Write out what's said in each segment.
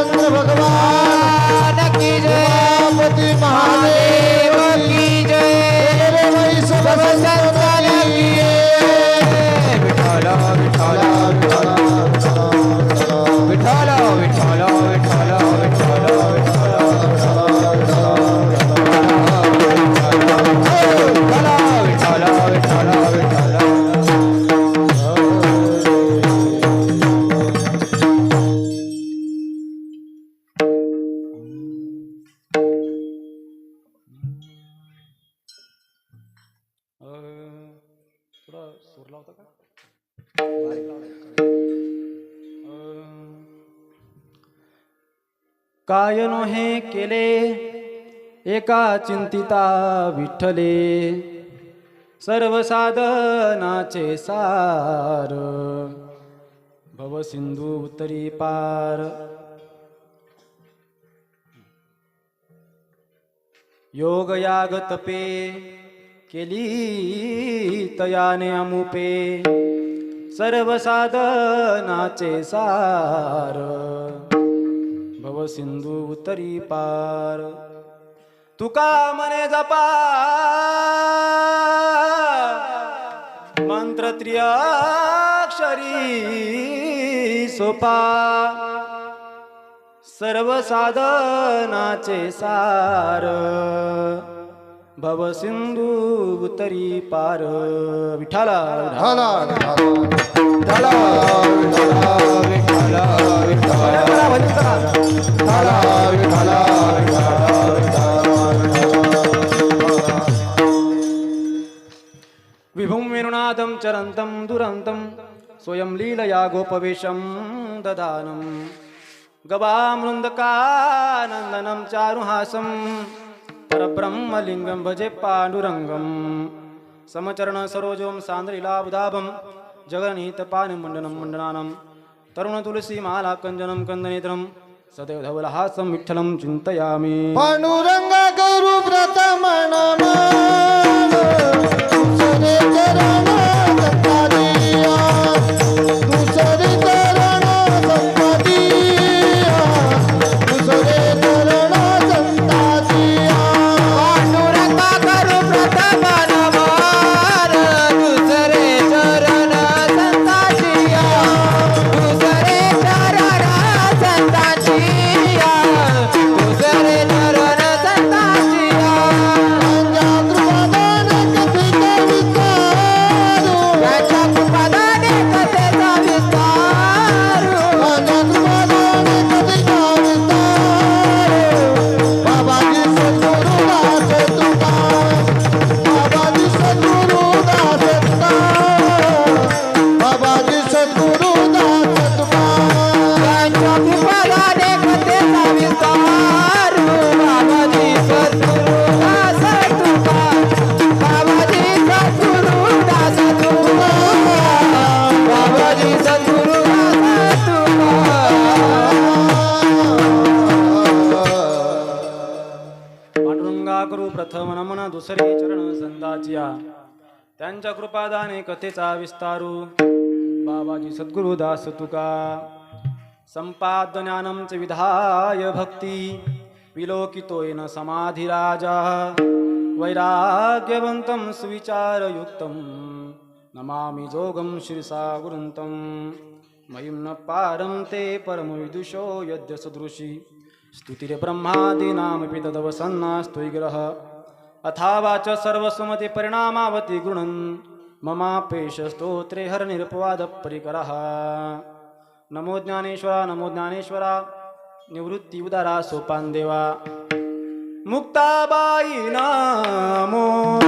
रामचंद्र भगवान की जय, उमापति महादेव की जय, सब संतान की विठ्ठल विठ्ठल विठ्ठल विठ्ठल विठ्ठल थोडा सूर लावता का? काय नोहे केले एका चिंतिता विठ्ठले, सर्व साधनाचे सार भव सिंधू उत्तरी पार. योग याग तपे केली तयाने अमुपे, सर्व साधनाचे सार भव सिंधू उत्तरी पार. तुका मने जपा मंत्र त्रिअक्षरी सोपा, सर्व साधनाचे सार भव सिंधू उत्तरी पार. विठ्ठला ढाला विठ्ठला विठ्ठला विठ्ठला विभुं वेणुनादं चरन्तं दुरन्तं, स्वयं लीलया गोपवेशं ददानं, गवामृन्दकानन्दनं चारुहासं, परब्रह्मलिङ्गं भजे पाण्डुरङ्गं. समचरण सरोजं सान्द्रलीलाबुधाभं, जगन्नीतपाणिमण्डनं मण्डनानं, तरुणतुलसीमाला कञ्जनं कन्दनेत्रं, सदैव धवलहासं विठ्ठलं चिन्तयामि. पांडुरंग गुरु प्रथमन दुसरे चरण दत्तादिया, दुसरे चरण दत्तादिया, दुसरे चरण दत्तादिया. पांडुरंग गुरु प्रथमन दुसरे चरण दत्तादिया, दुसरे चरण दत्तादिया, दुसरे चरण दत्तादिया. गुरु प्रथम नमन दुसरे चरण संदाचिया, त्यांच्या कृपादाने कथेचा विस्तारू. बाबाजी सद्गुरु दास तुका, संपाद ज्ञानम च विधाय भक्ती, विलोकितोयन समाधी राजा. वैराग्यवंतं सुविचारयुक्तं, नमामि जोगं शिरसा गुरुन्तं. महिं न पारं ते परमविदुषो यद्य सदृशी, स्तुतिरे ब्रह्मादीनामपि तदवसन्नास्त्वैग्रह. अथावाच सर्वसुमति परिणामावति गुणन्, ममापेश स्तोत्रे हरनिरपवाद परिकरः. नमो ज्ञानेश्वरा नमो ज्ञानेश्वरा, निवृत्ती उदारा सोपान देवा. मुक्ताबाई नामो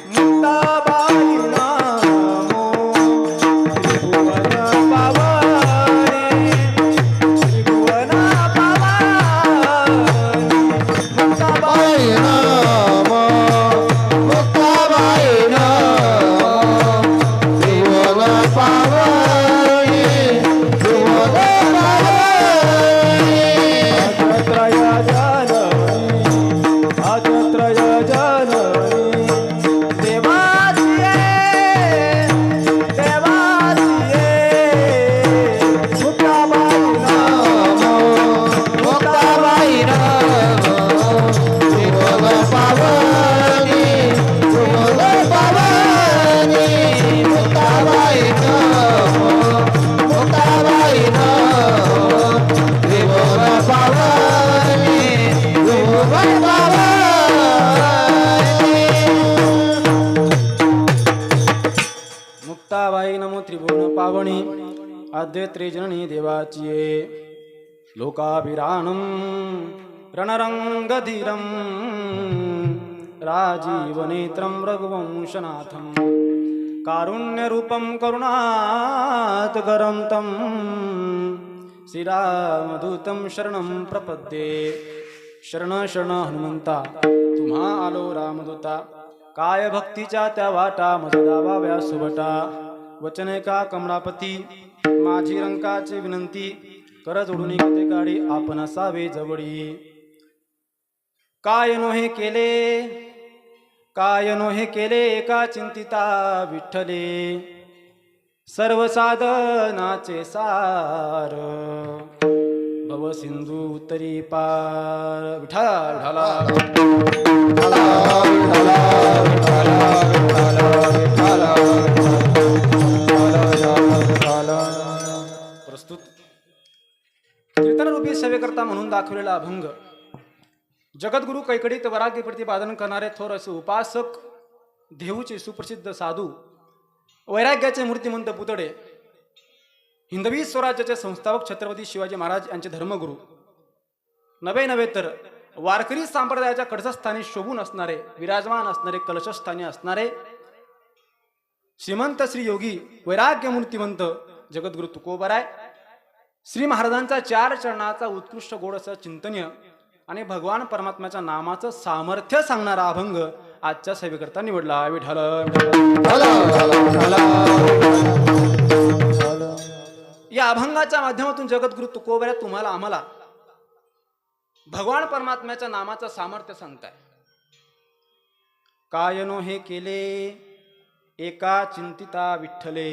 मुक्ताबाई नामो, त्रिभुवन पावनी त्रिभुवन पावनी. मुक्ताबाई नाम मुक्ताबाई नाम, त्रिभुवन पावनी त्रिभुवन पावनी. अजत्रय जननी अजत्रय जननी, देवाची आद्य त्रिजननी देवाची लोकाभिराणं रणरंगधीरं राजीवनेत्रं रघुवंशनाथं कारुण्यरूपं करुणातकरं तं श्रीरामदूतं शरणं प्रपद्ये। शरण शरण हनुमंता तुम्हा आलो रामदूता, काय भक्तीच्या त्या वाटा मज दावाव्या सुभटा। वचन का कमळापती माझी रंकाची विनंती, कर जोडून गते काढी आपण असावे जवळी। काय नोहे केले एका चिंतिता विठ्ठले, सर्व साधनाचे सार भव सिंधू उत्तरी पार। विठ्ठला प्रस्तुत कीर्तनरूपी सेवेकरता म्हणून दाखवलेला अभंग जगद्गुरु कैकडीत वैराग्य प्रतिपादन करणारे थोर असे उपासक देहूचे सुप्रसिद्ध साधू वैराग्याचे मूर्तिमंत पुतळे हिंदवी स्वराज्याचे संस्थापक छत्रपती शिवाजी महाराज यांचे धर्मगुरू नव्हे तर वारकरी संप्रदायाच्या कडसस्थानी शोभून असणारे विराजमान असणारे कलशस्थानी असणारे श्रीमंत श्री योगी वैराग्य मूर्तिमंत जगद्गुरु तुकोबराय श्री महाराजांचा 4 चरणाचा उत्कृष्ट गोड असं चिंतनीय आणि भगवान परमात्म्याच्या नामाचं सामर्थ्य सांगणारा अभंग आजच्या सेवेकरता निवडला। विठ्ठल या अभंगाच्या माध्यमातून जगद्गुरु तुकोबराय तुम्हाला आम्हाला भगवान परमात्म्याच्या नामाचं सामर्थ्य सांगताय। काय नो हे केले एका चिंतिता विठ्ठले।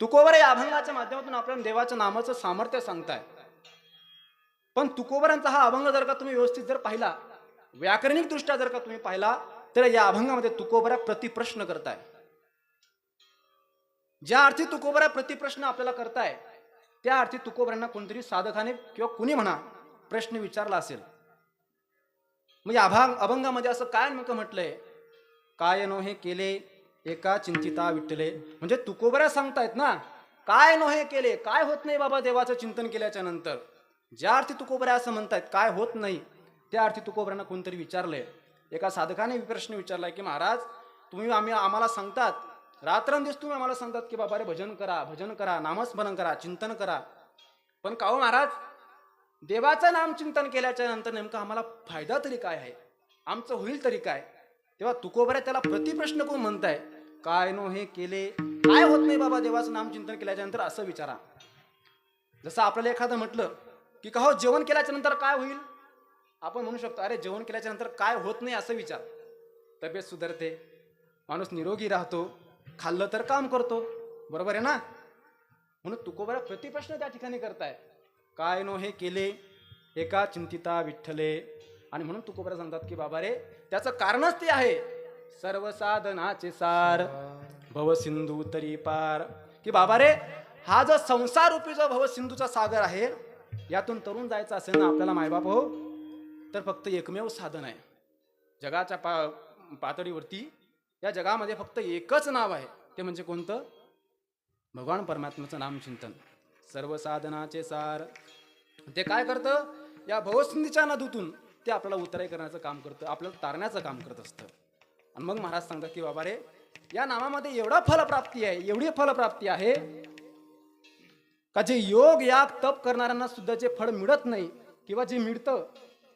तुकोबराय या अभंगाच्या माध्यमातून आपल्याला देवाच्या नामाचं सामर्थ्य सांगताय। पण तुकोबरांचा हा अभंग जर का तुम्ही व्यवस्थित जर पाहिला, व्याकरणिक दृष्ट्या जर का तुम्ही पाहिला, तर या अभंगामध्ये तुकोबराय प्रतिप्रश्न करताय। ज्या अर्थी तुकोबराय प्रतिप्रश्न आपल्याला करताय त्या अर्थी तुकोबरांना कोणतरी साधकाने किंवा कुणी म्हणा प्रश्न विचारला असेल। मग या अभंगामध्ये असं काय नेमकं म्हटलंय, काय नोहे केले एका चिंतिता विठ्ठले। म्हणजे तुकोबराय सांगतायत ना, काय नोहे केले, काय होत नाही बाबा देवाचं चिंतन केल्याच्या नंतर। ज्या अर्थी तुकोबराय असं म्हणतायत काय होत नाही, त्या अर्थी तुकोबरांना कोणतरी विचारलंय। एका साधकाने प्रश्न विचारलाय की महाराज तुम्ही आम्हाला सांगतात, रात्रंदिवस तुम्ही आम्हाला सांगतात की बाबा रे भजन करा, नामस्मरण करा, चिंतन करा, पण का हो महाराज देवाचं नाम चिंतन केल्याच्या नंतर नेमकं आम्हाला फायदा तरी काय आहे, आमचं होईल तरी काय। तेव्हा तुकोबराय त्याला प्रतिप्रश्न कोण म्हणताय, काय नो हे केले, काय होत नाही बाबा देवाचं नाम चिंतन केल्याच्या नंतर असं विचारा। जसं आपल्याला एखादं म्हटलं की का हो जेवण केल्याच्या नंतर काय होईल, आपण म्हणू शकतो अरे जेवण केल्याच्या नंतर काय होत नाही असं विचार। तब्येत सुधारते, माणूस निरोगी राहतो, खाल्लं तर काम करतो, बरोबर आहे ना। म्हणून तुकोबराय प्रतिप्रश्न त्या ठिकाणी करताय, काय नो हे केले एका चिंतिता विठ्ठले। आणि म्हणून तुकोबराय सांगतात की बाबा रे त्याचं कारणच ते आहे, सर्व साधनाचे सार भव सिंधू तरी पार। की बाबा रे हा जो संसार रूपी जो भव सिंधूचा सागर आहे, यातून तरुण जायचं असेल ना आपल्याला मायबाप हो, तर फक्त एकमेव साधन आहे जगाच्या पातळीवरती। या जगामध्ये फक्त एकच नाव आहे, ते म्हणजे कोणतं, भगवान परमात्म्याचं नामचिंतन। सर्व साधनाचे सार ते काय करतं, या भवसिंधूच्या नदीतून ते आपल्याला उतराई करण्याचं काम करतं, आपल्याला तारण्याचं काम करत असतं। आणि मग महाराज सांगतात की बाबा रे या नामामध्ये एवढी फलप्राप्ती आहे का जे योग याग तप करणाऱ्यांना सुद्धा जे फळ मिळत नाही, किंवा जे मिळतं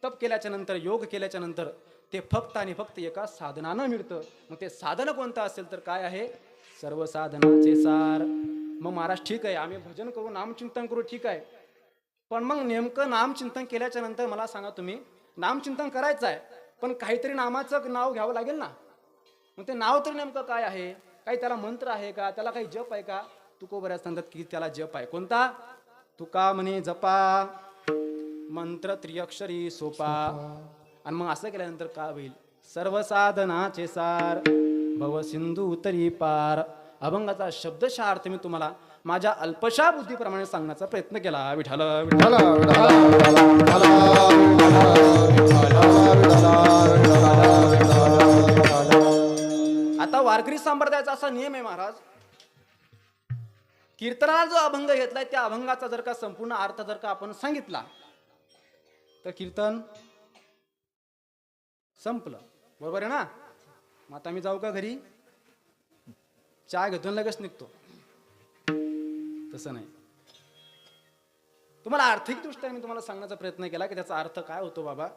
तप केल्याच्या नंतर योग केल्याच्या नंतर ते फक्त आणि फक्त एका साधनानं मिळतं। मग ते साधन कोणतं असेल तर काय आहे, सर्व साधनाचे सार। मग महाराज ठीक आहे आम्ही भजन करू, नामचिंतन करू, ठीक आहे, पण मग नेमकं नामचिंतन केल्याच्या नंतर मला सांगा, तुम्ही नामचिंतन करायचं आहे पण काहीतरी नामाचं नाव घ्यावं लागेल ना। मग ते नाव तर नेमकं काय आहे, काही त्याला मंत्र आहे का, त्याला काही जप आहे का। तुकोबराय सांगतात की त्याला जप आहे, कोणता, तुका म्हणे जपा मंत्र त्रिअक्षरी सोपा। आणि मग असं केल्यानंतर काय होईल, सर्व साधनाचे सार भव सिंधू तरी पार। अभंगाचा शब्दशः अर्थ मी तुम्हाला माझ्या अल्पशा बुद्धीप्रमाणे सांगण्याचा प्रयत्न केला। विठ्ठल विठ्ठल आता वारकरी संप्रदायाचा असा नियम आहे महाराज कीर्तनाला जो अभंग घेतलाय त्या अभंगाचा जर का संपूर्ण अर्थ जर का आपण सांगितला तर कीर्तन संपलं. बरोबर आहे ना? मग आता मी जाऊ का घरी? चहा घेतो आणि लगेच निघतो? तसं नाही. तुम्हाला आर्थिक दृष्ट्या मी तुम्हाला सांगण्याचा प्रयत्न केला की त्याचा अर्थ काय होतो बाबा,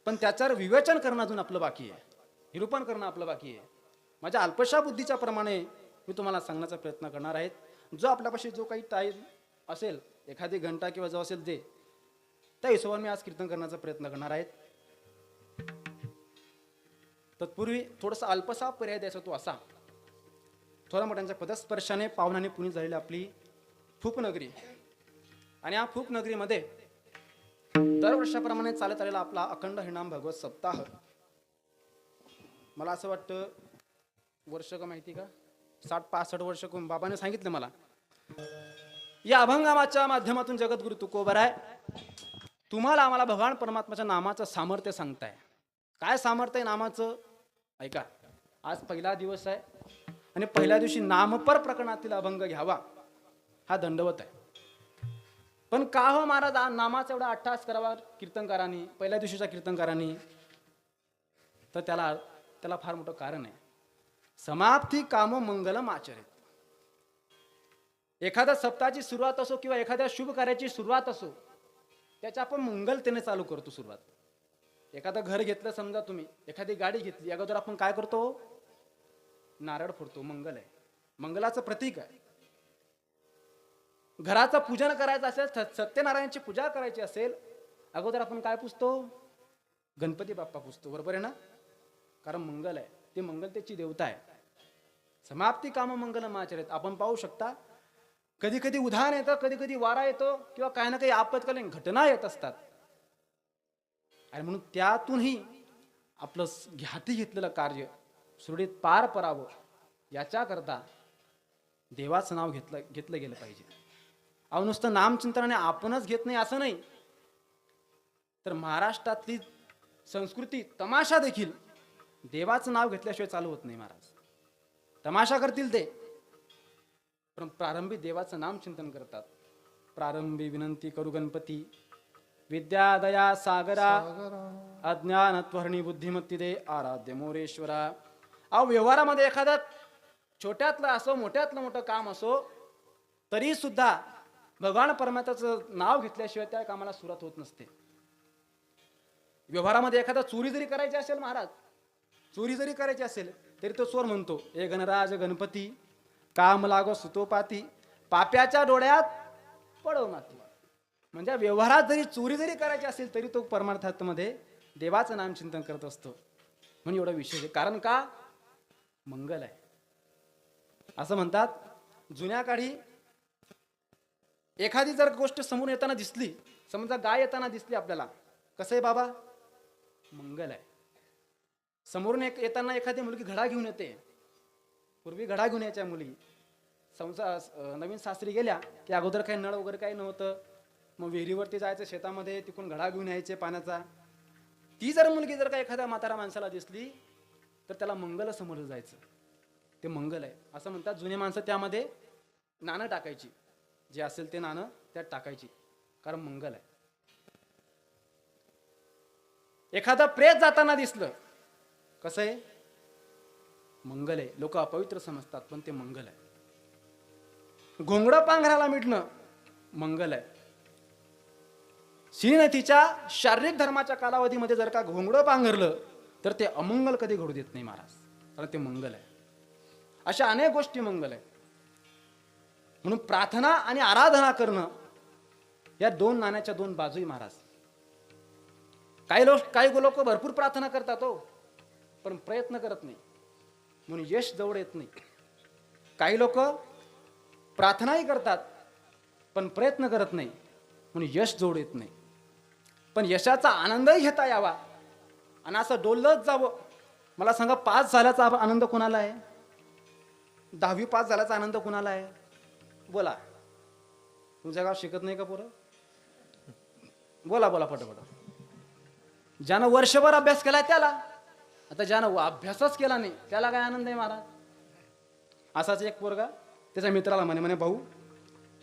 पण त्याच्यावर विवेचन करणं अजून आपलं बाकी आहे, निरूपण करणं आपलं बाकी आहे. माझ्या अल्पशा बुद्धीच्या प्रमाणे मी तुम्हाला सांगण्याचा प्रयत्न करणार आहे. जो आपल्यापाशी जो काही टाईम असेल, एखादी घंटा किंवा जो असेल ते, त्या हिशोबाने मी आज कीर्तन करण्याचा प्रयत्न करणार आहे. तत्पूर्वी थोडासा अल्पसा पर्याय द्यायचा तो असा, थोड्या मोठ्यांच्या पदस्पर्शाने पावनाने पुनीत झालेली आपली फूपनगरी, आणि या फूपनगरीमध्ये दरवर्षाप्रमाणे चालत आलेला आपला अखंड हरिनाम भागवत सप्ताह. मला असं वाटतं वर्ष का माहिती का 60-65 वर्ष कोण बाबाने सांगितलं मला. या अभंगामाच्या माध्यमातून जगद्गुरु तुकोबराय तुम्हाला आम्हाला भगवान परमात्माच्या नामाचं सामर्थ्य सांगताय. काय सामर्थ्य आहे नामाचं? ऐका. आज पहिला दिवस आहे आणि पहिल्या दिवशी नामपर प्रकरणातील अभंग घ्यावा हा दंडवत आहे. पण का हो महाराज नामाचा एवढा अट्टहास करावा कीर्तनकारांनी, पहिल्या दिवशीच्या कीर्तनकारांनी? तर त्याला फार मोठं कारण आहे. समाप्ती कामो मंगलम आचरित. एखाद्या सप्ताहाची सुरुवात असो किंवा एखाद्या शुभ कार्याची सुरुवात असो, त्याच्या आपण मंगलतेने चालू करतो सुरुवात. एखादं घर घेतलं समजा तुम्ही, एखादी गाडी घेतली, अगोदर आपण काय करतो? नारळ फोडतो. मंगल आहे, मंगलाचं प्रतीक आहे. घराचं पूजन करायचं असेल, सत्यनारायणची पूजा करायची असेल, अगोदर आपण काय पुजतो? गणपती बाप्पा पुजतो. बरोबर आहे ना? कारण मंगल आहे, ते मंगलतेची देवता आहे. समाप्ती काम मंगलम आचरित. आपण पाहू शकता कधी कधी उधाण येतं, कधी कधी वारा येतो, किंवा काही ना काही आपत्कालीन घटना येत असतात, आणि म्हणून त्यातूनही आपलं हाती घेतलेलं कार्य सुरळीत पार पडावं याच्याकरता देवाचं नाव घेतलं गेलं पाहिजे. अहो नुसतं नामचिंतनाने आपणच घेत नाही असं नाही, तर महाराष्ट्रातली संस्कृती तमाशा देखील देवाचं नाव घेतल्याशिवाय चालू होत नाही. महाराज तमाशा करतील ते, पण प्रारंभी देवाचं नाम चिंतन करतात. प्रारंभी विनंती करू गणपती, विद्या दया सागरा, अज्ञान त्वरणी बुद्धिमत्ती दे आराध्य मोरेश्वरा. अहो व्यवहारामध्ये एखाद्या छोट्यातलं असो मोठ्यातलं मोठं काम असो, तरी सुद्धा भगवान परमात्म्याचं नाव घेतल्याशिवाय त्या कामाला सुरुवात होत नसते. व्यवहारामध्ये एखादा चोरी जरी करायची असेल, महाराज चोरी जरी करायची असेल तरी तो चोर म्हणतो, ए गणराज गणपती काम लागो सुतोपाती, पाप्याच्या डोळ्यात पडव माती. म्हणजे व्यवहारात जरी चोरी जरी करायची असेल तरी तो परमार्थामध्ये देवाचं नाम चिंतन करत असतो. म्हणून एवढा विशेष आहे. कारण का? मंगल आहे. असं म्हणतात जुन्या काळी एखादी जर गोष्ट समोर येताना दिसली, समजा गाय येताना दिसली आपल्याला, कसं आहे बाबा? मंगल आहे. समोरून येताना एखादी मुलगी घडा घेऊन येते, पूर्वी घडा घेऊन यायच्या मुली नवीन सासरी गेल्या की अगोदर काही नळ वगैरे काही नव्हतं, मग विहिरीवरती जायचं शेतामध्ये, तिकडून घडा घेऊन यायचे पाण्याचा. ती जर मुलगी जर का एखाद्या म्हातारा माणसाला दिसली तर त्याला मंगल समोर जायचं, ते मंगल आहे. असं म्हणतात जुने माणसं त्यामध्ये नाणं टाकायची, जे असेल ते नाणं त्यात टाकायची, कारण मंगल आहे. एखादा प्रेत जाताना दिसलं, कसं आहे? मंगल आहे. लोक अपवित्र समजतात पण ते मंगल आहे. घोंगडं पांघराला मिटणं मंगल आहे. श्रीनथीच्या शारीरिक धर्माच्या कालावधीमध्ये जर का घोंगडं पांघरलं तर ते अमंगल कधी घडू देत नाही महाराज, कारण ते मंगल आहे. अशा अनेक गोष्टी मंगल आहे. म्हणून प्रार्थना आणि आराधना करणं या दोन नाण्याच्या दोन बाजू महाराज. काही लोक भरपूर प्रार्थना करतात हो, पण प्रयत्न करत नाही, म्हणून यश जवळ येत नाही. काही लोक प्रार्थनाही करतात पण प्रयत्न करत नाही, म्हणून यश जवळ येत नाही. पण यशाचा आनंदही घेता यावा आणि असं डोलत जावं. मला सांगा, पास झाल्याचा आनंद कोणाला आहे? 10वी पास झाल्याचा आनंद कोणाला आहे? बोला. तुमच्या गाव शिकत नाही का पोरं? बोला बोला पटपट. ज्यानं वर्षभर अभ्यास केलाय त्याला. आता ज्यानं अभ्यासच केला नाही त्याला काय आनंद आहे महाराज? असाच एक पोरगा त्याच्या मित्राला म्हणे भाऊ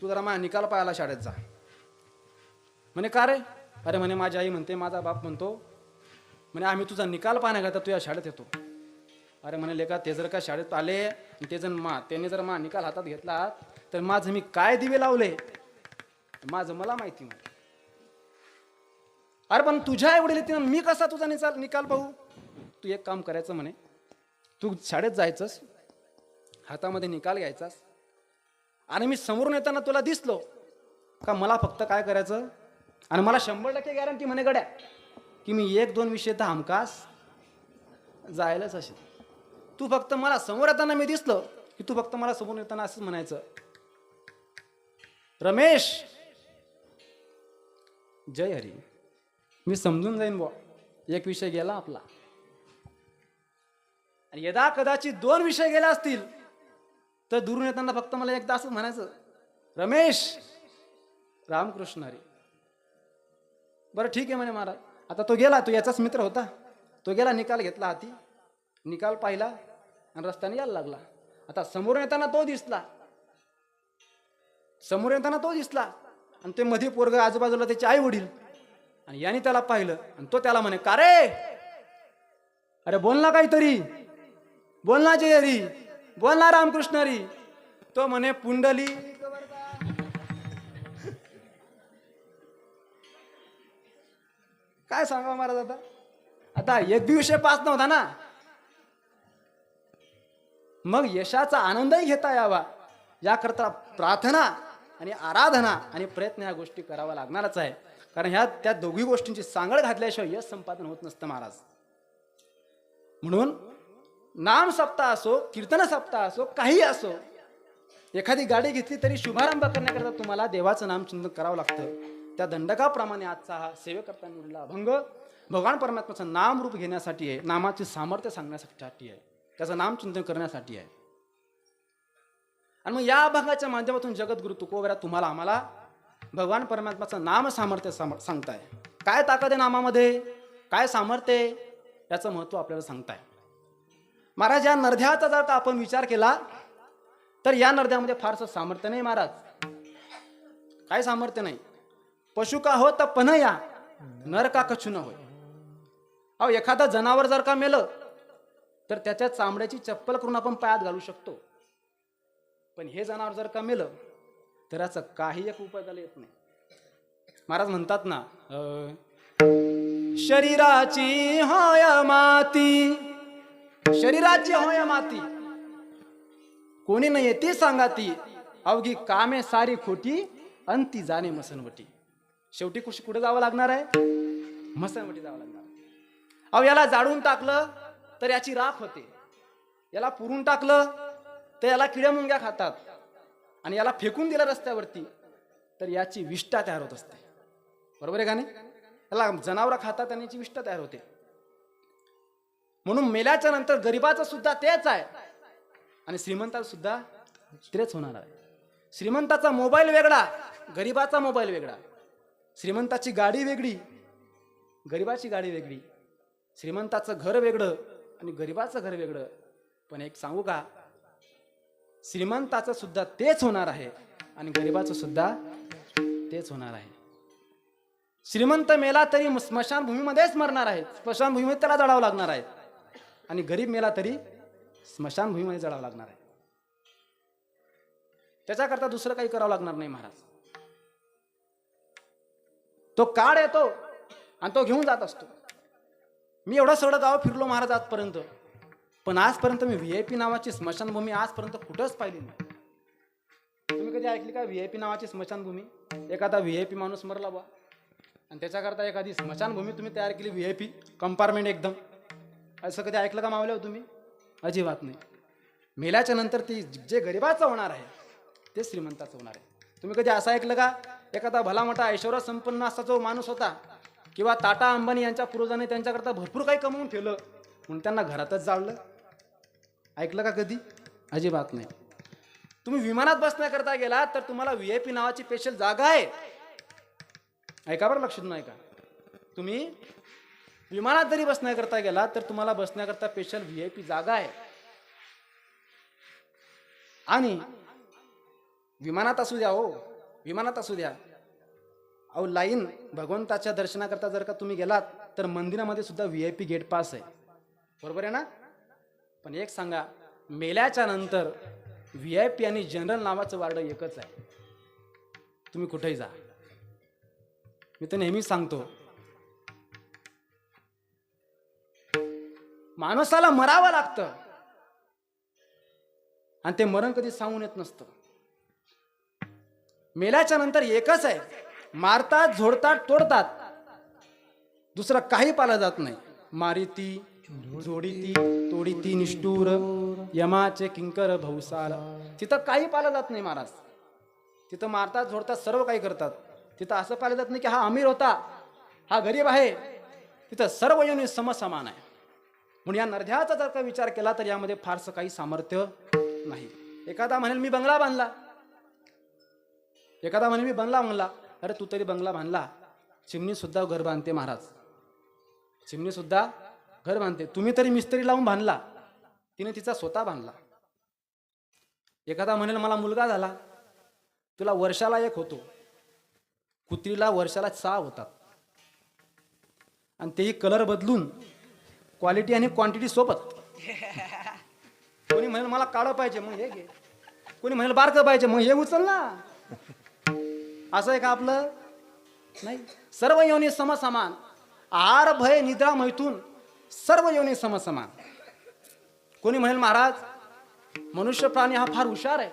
तू जरा माझा निकाल पाहायला शाळेत जा. म्हणे का रे? अरे म्हणे माझी आई म्हणते, माझा बाप म्हणतो, म्हणे आम्ही तुझा निकाल पाहण्याकरता तुझ्या शाळेत येतो. अरे म्हणे लेका, ते जर का शाळेत आले आणि त्याने जर मा निकाल हातात घेतला तर माझं मी काय दिवे लावले माझं मला माहिती नाही. अरे पण तुझ्या एवढे येते मी कसा तुझा निकाल पाहू? तू एक काम करायचं म्हणे, तू शाळेत जायचंस, हातामध्ये निकाल घ्यायचास, आणि मी समोरून येताना तुला दिसलो का मला फक्त काय करायचं, आणि मला 100% गॅरंटी म्हणे गड्या की मी 1-2 विषय तर हमखास जायलाच असेल. तू फक्त मला समोर येताना मी दिसलो की तू फक्त मला समोर येताना असंच म्हणायचं, रमेश जय हरी. मी समजून जाईन बुवा एक विषय गेला आपला. आणि यदा कदाचित 2 विषय गेले असतील तर दुरून येताना फक्त मला एकदा असं म्हणायचं, रमेश रामकृष्ण हरी. बरं ठीक आहे म्हणे महाराज. आता तो गेला, तो याचाच मित्र होता, तो गेला, निकाल घेतला हाती, निकाल पाहिला आणि रस्त्याने यायला लागला. आता समोरून येताना तो दिसला आणि ते मध्ये पोरग आजूबाजूला त्याचे आई वडील, आणि याने त्याला पाहिलं आणि तो त्याला म्हणे, का रे? अरे बोल ना काहीतरी, बोल ना जय हरी, बोल ना रामकृष्ण हरी. तो म्हणे पुंडली. काय सांगा महाराज, आता एक बी विषय पास नव्हता ना. मग यशाचा आनंदही घेता यावा याकरता प्रार्थना आणि आराधना आणि प्रयत्न ह्या गोष्टी करावा लागणारच आहे. कारण त्या दोघी गोष्टींची सांगड घातल्याशिवाय यश संपादन होत नसतं महाराज. म्हणून नाम सप्ताह असो, कीर्तन सप्ताह असो, काही असो, एखादी गाडी घेतली तरी शुभारंभ करण्याकरता तुम्हाला देवाचं नामचिंतन करावं लागतं. त्या दंडकाप्रमाणे आजचा हा सेवेकरता निवडला अभंग भगवान परमात्म्याचं नाम रूप घेण्यासाठी आहे, नामाचे सामर्थ्य सांगण्यासाठी आहे, त्याचं नामचिंतन करण्यासाठी आहे. आणि मग या अभंगाच्या माध्यमातून जगद्गुरु तुकोबरा तुम्हाला आम्हाला भगवान परमात्म्याचं नाम सामर्थ्य सांगताय. काय ताकद आहे नामामध्ये, काय सामर्थ्य आहे, याचं महत्व आपल्याला सांगताय. महाराज या नरध्याचा जर का आपण विचार केला तर या नरध्यामध्ये फारसं सामर्थ्य नाही महाराज. काय सामर्थ्य नाही. पशु का हो तर पनया, नर का कछु न होय. अहो एखादा जनावर जर का मेलं तर त्याच्या चामड्याची चप्पल करून आपण पायात घालू शकतो, पण हे जनावर जर का मेलं तर याचं काही एक उपाय झाला येत नाही. महाराज म्हणतात ना, शरीराची होय माती, शरीराची होय माती, कोणी नाही येते सांगाती, अवघी कामे सारी खोटी, अंती जाणे मसनवटी. शेवटी कुठे जावं लागणार आहे? मसनवटी जावं लागणार. अहो याला जाळून टाकलं तर याची राख होते, याला पुरून टाकलं तर याला किड्या मुंग्या खातात, आणि याला फेकून दिलं रस्त्यावरती तर याची विष्ठा तयार होत असते. बरोबर आहे का नाही? याला जनावर खातात आणि याची विष्ठा तयार होते. म्हणून मेल्याच्या नंतर गरीबाचं सुद्धा तेच आहे आणि श्रीमंताचं सुद्धा तेच होणार आहे. श्रीमंताचा मोबाईल वेगळा, गरीबाचा मोबाईल वेगळा. श्रीमंताची गाडी वेगळी, गरीबाची गाडी वेगळी. श्रीमंताचं घर वेगळं आणि गरीबाचं घर वेगळं. पण एक सांगू का, श्रीमंताचं सुद्धा तेच होणार आहे आणि गरीबाचं सुद्धा तेच होणार आहे. श्रीमंत मेला तरी स्मशानभूमीमध्येच मरणार आहे, स्मशानभूमीमध्ये त्याला जळावं लागणार आहे, आणि गरीब मेला तरी स्मशानभूमीमध्ये जळावं लागणार आहे. त्याच्याकरता दुसरं काही करावं लागणार नाही महाराज. तो काळ येतो आणि तो घेऊन जात असतो. मी एवढं सगळं गाव फिरलो महाराज आजपर्यंत, पण आजपर्यंत मी VIP नावाची स्मशानभूमी आजपर्यंत कुठंच पाहिली नाही. तुम्ही कधी ऐकली का VIP नावाची स्मशानभूमी? एखादा VIP माणूस मरला बा आणि त्याच्याकरता एखादी स्मशानभूमी तुम्ही तयार केली, VIP कंपार्टमेंट एकदम, असं कधी ऐकलं का मावल्या तुम्ही? अजिबात नाही. मेल्याच्या नंतर ती जे गरीबाचं होणार आहे ते श्रीमंताचं होणार आहे. तुम्ही कधी असं ऐकलं का, एखादा भला मोठा ऐश्वर्य संपन्न असा जो माणूस होता किंवा टाटा अंबानी यांच्या पूर्वजांनी त्यांच्याकरता भरपूर काही कमवून ठेवलं म्हणून त्यांना घरातच जाळलं? ऐकलं का कधी? अजिबात नाही. तुम्ही विमानात बसण्याकरता गेला तर तुम्हाला VIP नावाची स्पेशल जागा आहे. ऐका बरं, लक्षात नाही का? तुम्ही विमानात जरी बसण्याकरता गेला तर तुम्हाला बसण्याकरता स्पेशल VIP जागा आहे. आणि विमानात असू द्या हो, विमानात असू द्या. अहो लाईन भगवंताच्या दर्शनाकरता जर का तुम्ही गेलात तर मंदिरामध्ये सुद्धा VIP गेट पास आहे, बरोबर आहे ना. पण एक सांगा, मेल्याच्या नंतर VIP आणि जनरल नावाचं वार्ड एकच आहे. तुम्ही कुठेही जा, मी तर नेहमीच सांगतो, माणसाला मरावं लागतं आणि ते मरण कधी सांगून येत नसतं. मेल्याच्या नंतर एकच आहे, मारतात, झोडतात, तोडतात, दुसरं काही पाळलं जात नाही. मारिती, जोडीती, तोडीती, निष्ठूर, यमाचे किंकर भौसाल. तिथं काही पाळलं जात नाही महाराज. तिथं मारतात, झोडतात, सर्व काही करतात. तिथं असं पाळलं जात नाही की हा अमीर होता, हा गरीब आहे. तिथं सर्व योनी समसमान आहे. म्हणून या नरध्याचा जर का विचार केला तर यामध्ये फारसं काही सामर्थ्य नाही. एखादा म्हणेल मी बंगला बांधला, एखादा म्हणेल मी बंगला बांधला. अरे तू तरी बंगला बांधला, चिमणी सुद्धा घर बांधते महाराज, चिमणी सुद्धा घर बांधते. तुम्ही तरी मिस्त्री लावून बांधला, तिने तिचा स्वतः बांधला. एखादा म्हणेल मला मुलगा झाला, तुला वर्षाला एक होतो, कुत्रीला वर्षाला 6 होतात, आणि तेही कलर बदलून, क्वालिटी आणि क्वांटिटी सोबत. कोणी म्हणेल मला काळं पाहिजे, मग हे घे. कोणी म्हणेल बारकं पाहिजे, मग हे उचल ना. असं आहे का आपलं? नाही. सर्व योनी समसमान. आहार भय निद्रा मैथून सर्व योनी समसमान. कोणी म्हणेल महाराज मनुष्य प्राणी हा फार हुशार आहे,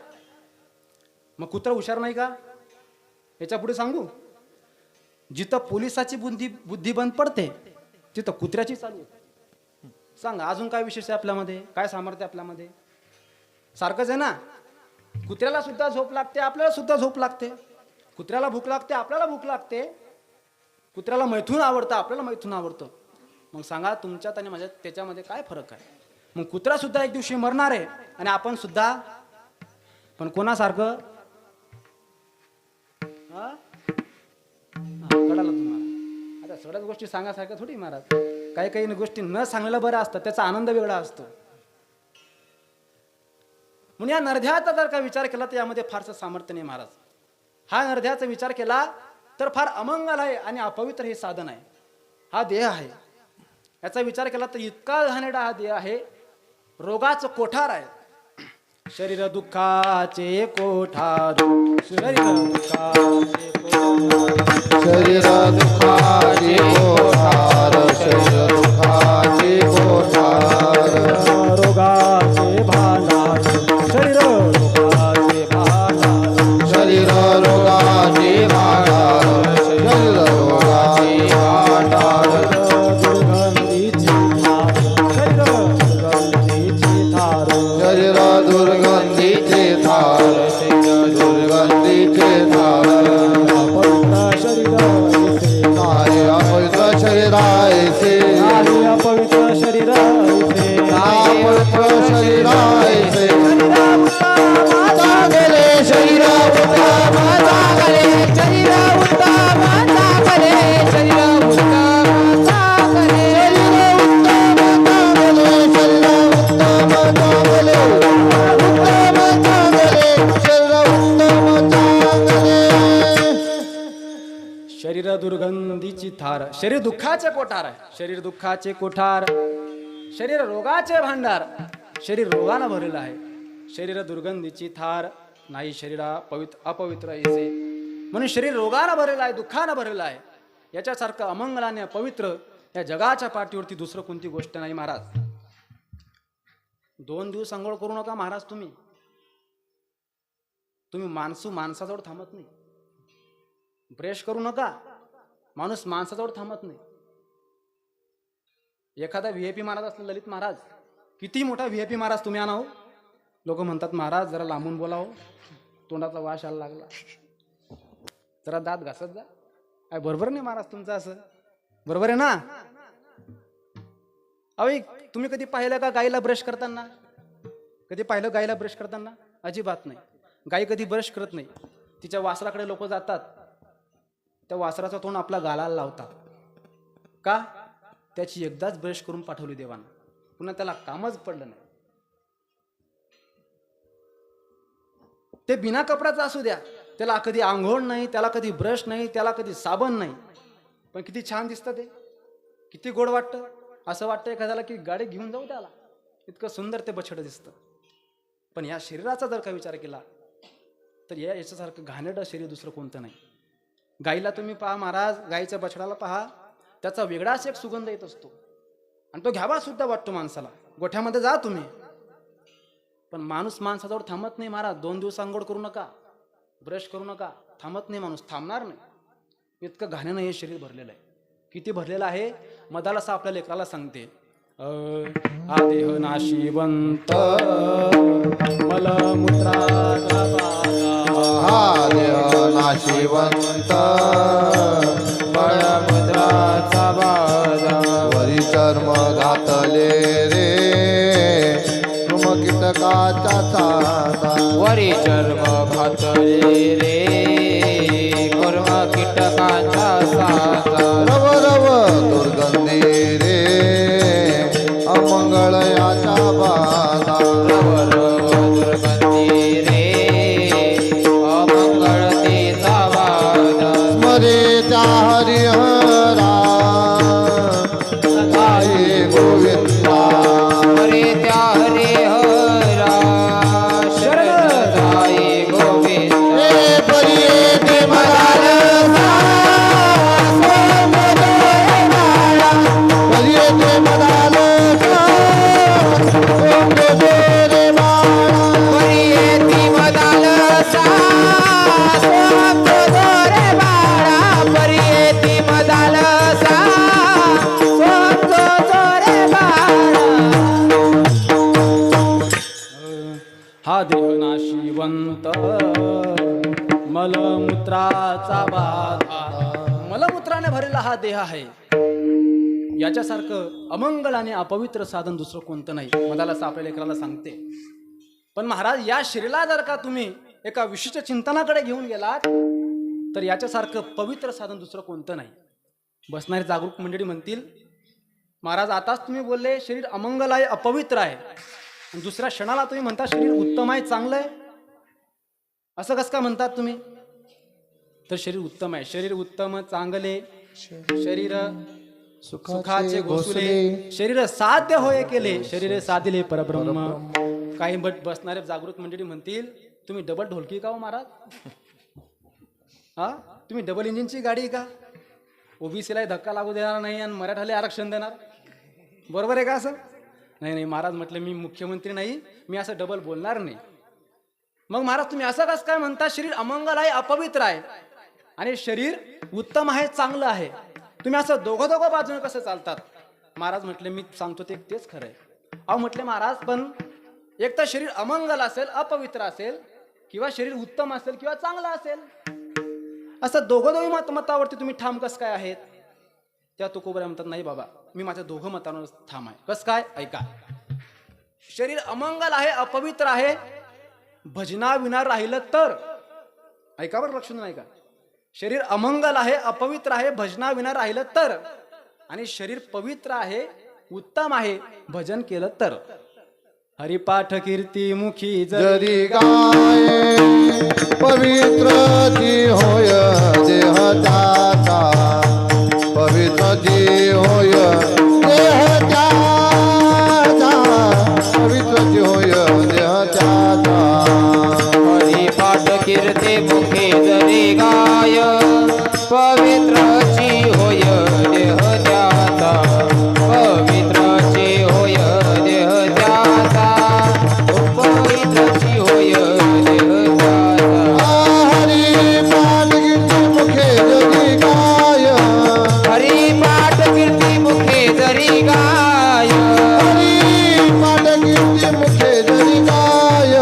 मग कुत्रा हुशार नाही का? याच्या पुढे सांगू, जिथं पोलिसाची बुद्धी बंद पडते तिथं कुत्र्याची चालू होते. सांगा अजून काय विशेष आहे आपल्यामध्ये, काय सामर्थ्य आपल्यामध्ये? सारखंच आहे ना. कुत्र्याला सुद्धा झोप लागते, आपल्याला सुद्धा झोप लागते. कुत्र्याला भूक लागते, आपल्याला भूक लागते. कुत्र्याला मैथून आवडतं, आपल्याला मैथून आवडतं. मग सांगा तुमच्यात आणि माझ्यात त्याच्यामध्ये काय फरक आहे? मग कुत्रा सुद्धा एक दिवशी मरणार आहे आणि आपण सुद्धा. पण कोणासारखं? कळालं तुम्हाला? आता सगळ्याच गोष्टी सांगासारख्या थोडी महाराज. काही काही गोष्टी न सांगलेलं बरं असतं, त्याचा आनंद वेगळा असतो. म्हणून या नरध्याचा जर का विचार केला तर यामध्ये फारसं सामर्थ्य नाही महाराज. हा नरध्याचा विचार केला तर फार अमंगल आहे आणि अपवित्र हे साधन आहे. हा देह आहे, याचा विचार केला तर इतका घाणेरडा हा देह आहे, रोगाचं कोठार आहे. शरीर दुःखाचे कोठार, शरीर दुःखाचे कोठार, शरीर दुःखाचे कोठार, शरीर दुःखाचे कोठार. रोगाचे भांडार, शरीर रोगाचे भांडार, शरीर रोगाचे भांडार, शरीर रोगाचे भांडार. दुर्गंधीची थार, शरीर दुर्गंधीची थार, शरीर दुर्गंधीचे थार, अपवित्र शरीर अपवित्र शरीरायचे, अपवित्र शरीर अपवित्र शरीरायचे. जागले शरीर उत्तम जागले, शरीर उत्तम जागले, शरीर उत्तम जागले, शरीर उत्तम जागले, शरीर उत्तम जागले, उत्तम जागले, शरीर उत्तम जागले. शरीर दुर्गंधीची थार, शरीर दुःखाचे कोठार आहे, शरीर दुःखाचे कोठार, शरीर रोगाचे भांडार, शरीर रोगानं भरलेलं आहे. शरीर दुर्गंधीची थार, नाही शरीरा अपवित्र ऐसे. म्हणून शरीर रोगानं भरलेलं आहे, दुःखानं भरलेलं आहे. याच्यासारखं अमंगलाने अपवित्र या जगाच्या पाठीवरती दुसरं कोणती गोष्ट नाही महाराज. 2 दिवस आंघोळ करू नका महाराज. तुम्ही माणसाजवळ थांबत नाही. ब्रश करू नका, माणूस माणसाजवळ थांबत नाही. एखादा VIP महाराज असला, ललित महाराज, किती मोठा VIP महाराज तुम्ही आणाव, लोक म्हणतात महाराज जरा लांबून बोलाव, तोंडाचा वास यायला लागला, जरा दात घासत जा. काय बरोबर नाही महाराज तुमचं असं? बरोबर आहे ना? अहो तुम्ही कधी पाहिलं का गाईला ब्रश करताना? कधी पाहिलं गाईला ब्रश करताना? अजिबात नाही. गाई कधी ब्रश करत नाही. तिच्या वासराकडे लोक जातात, त्या वासराचा तोंड आपला गालाला लावतात. का? त्याची एकदाच ब्रश करून पाठवली देवानं, पुन्हा त्याला कामच पडलं नाही. ते बिना कपड्याचं असू द्या, त्याला कधी आंघोळ नाही, त्याला कधी ब्रश नाही, त्याला कधी साबण नाही, पण किती छान दिसतं ते, किती गोड वाटतं. असं वाटतं एखाद्याला की गाडी घेऊन जाऊ त्याला, इतकं सुंदर ते बछडं दिसतं. पण या शरीराचा जर का विचार केला तर याच्यासारखं घाणेरडं शरीर दुसरं कोणतं नाही. गाईला तुम्ही पहा महाराज, गाईच्या बछडाला पहा, त्याचा वेगळाच एक सुगंध येत असतो आणि तो घ्यावा सुद्धा वाटतो माणसाला. गोठ्यामध्ये जा तुम्ही, पण माणूस माणसाजवळ थांबत नाही महाराज. 2 दिवस आंघोळ करू नका, ब्रश करू नका, थांबत नाही माणूस, थांबणार नाही. इतकं घाण्यानं हे शरीर भरलेलं आहे. किती भरलेलं आहे, मदालसा आपल्या लेकराला सांगते, हा देह नाशिवंत मलमूत्राचा बाधा. हा देह नाशिवंत मळमूत्राचा बाधा. वरी चर्म घातले रे कीटकाचा साधा. वरी चर्म घातले रे कर्म कीटकांचा साधा. रव रव दुर्गंधी रे अमंगळ याचा बाधा. रव रव दुर्गंधी रे अमंगळतेचा बाधा. स्मरे त्या हरिहरा गाये गोविंदा. हरे त्या हरे हरा शरण जाई गोविंद. हे परी येते मदालसा परी येते मदालसा सोंग रे बाळा. परी येती मदालसा सोंग रे बाळा. परी येती मदालसा सोंग रे बाळा. हा देह नाशिवंत मलमूत्राचा बाधा. मलमूत्राने भरलेला हा देह आहे. याच्यासारखं अमंगल आणि अपवित्र साधन दुसरं कोणतं नाही, मदालसा आपल्या लेकराला सांगते. पण महाराज, या शरीराला जर का तुम्ही एका विशिष्ट चिंतनाकडे घेऊन गेलात तर याच्यासारखं पवित्र साधन दुसरं कोणतं नाही. बसणारी जागरूक मंडळी म्हणतील, महाराज आताच तुम्ही बोलले शरीर अमंगल आहे, अपवित्र आहे, आणि दुसऱ्या क्षणाला तुम्ही म्हणता शरीर उत्तम आहे, चांगलं आहे. असं कसं का म्हणतात तुम्ही? तर शरीर उत्तम आहे, शरीर उत्तम चांगले, शरीर सुखाचे घोसले, शरीर साध्य होय केले, शरीर साधिले परब्रह्म. काही बसणारे जागृत मंडळी म्हणतील, तुम्ही डबल ढोलकी का हो महाराज? हा, तुम्ही डबल इंजिनची गाडी का? ओबीसीला धक्का लागू देणार नाही आणि मराठाला आरक्षण देणार, बरोबर आहे का असं? नाही नाही महाराज, म्हटलं मी मुख्यमंत्री नाही, मी असं डबल बोलणार नाही. मग महाराज तुम्ही असं कसं काय म्हणता शरीर अमंगल आहे, अपवित्र आहे आणि शरीर उत्तम आहे, चांगलं आहे? तुम्ही असं दोघं बाजूने कसं चालतात? महाराज म्हटले मी सांगतो ते तेच खरं आहे. अहो म्हटले महाराज, पण एक तर शरीर अमंगल असेल, अपवित्र असेल, किंवा शरीर उत्तम असेल किंवा चांगलं असेल, असं दोघं मतावरती तुम्ही ठाम कसं काय आहेत? त्या तुकोबऱ्या म्हणतात, नाही बाबा, मी माझ्या दोघं मतांवर ठाम आहे. कसं काय? ऐका. शरीर अमंगल आहे, अपवित्र आहे, भजना विना राहिलं तर, ऐका बरं, लक्ष देऊन ऐका. शरीर अमंगल आहे, अपवित्र आहे, भजना विना राहिलं तर, आणि शरीर पवित्र आहे, उत्तम आहे, भजन केलं तर. हरिपाठ कीर्ती मुखी जरी गाये पवित्र जी होय देह त्याचा. पवित्र जी होय देह त्याचा. पवित्र जी होय देह त्याचा. हरिपाठ कीर्ती मुखे जरी गाय पवित्रची होय देह त्याचा. पवित्रची होय देह त्याचा. पवित्रची होय देह त्याचा. हरिपाठ कीर्ती मुखे जरी गाय. हरिपाठ कीर्ती मुखे जरी गाय. हरिपाठ कीर्ती मुखे जरी गाय.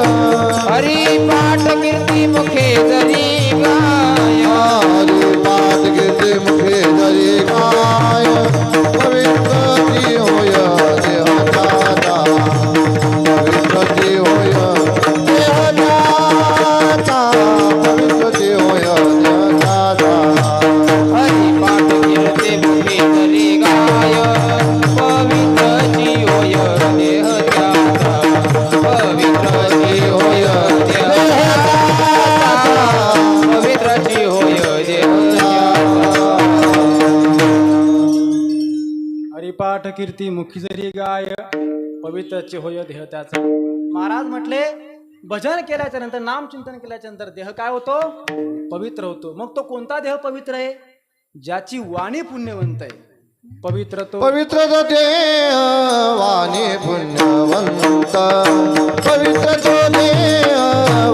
हरिपाठ कीर्ती मुखे जरी गाय. हरिपाठ कीर्ती मुखे पाठ कीर्ती मुखी जरी गाय पवित्रचे होय देह त्याचा. महाराज म्हटले भजन केल्याच्या नंतर नामचिंतन केल्याच्या नंतर देह काय होतो? पवित्र होतो. मग तो कोणता देह पवित्र आहे? ज्याची वाणी पुण्यवंत आहे. पवित्र तो पवित्र तो देह वाणी पुण्यवंत, पवित्र तो देह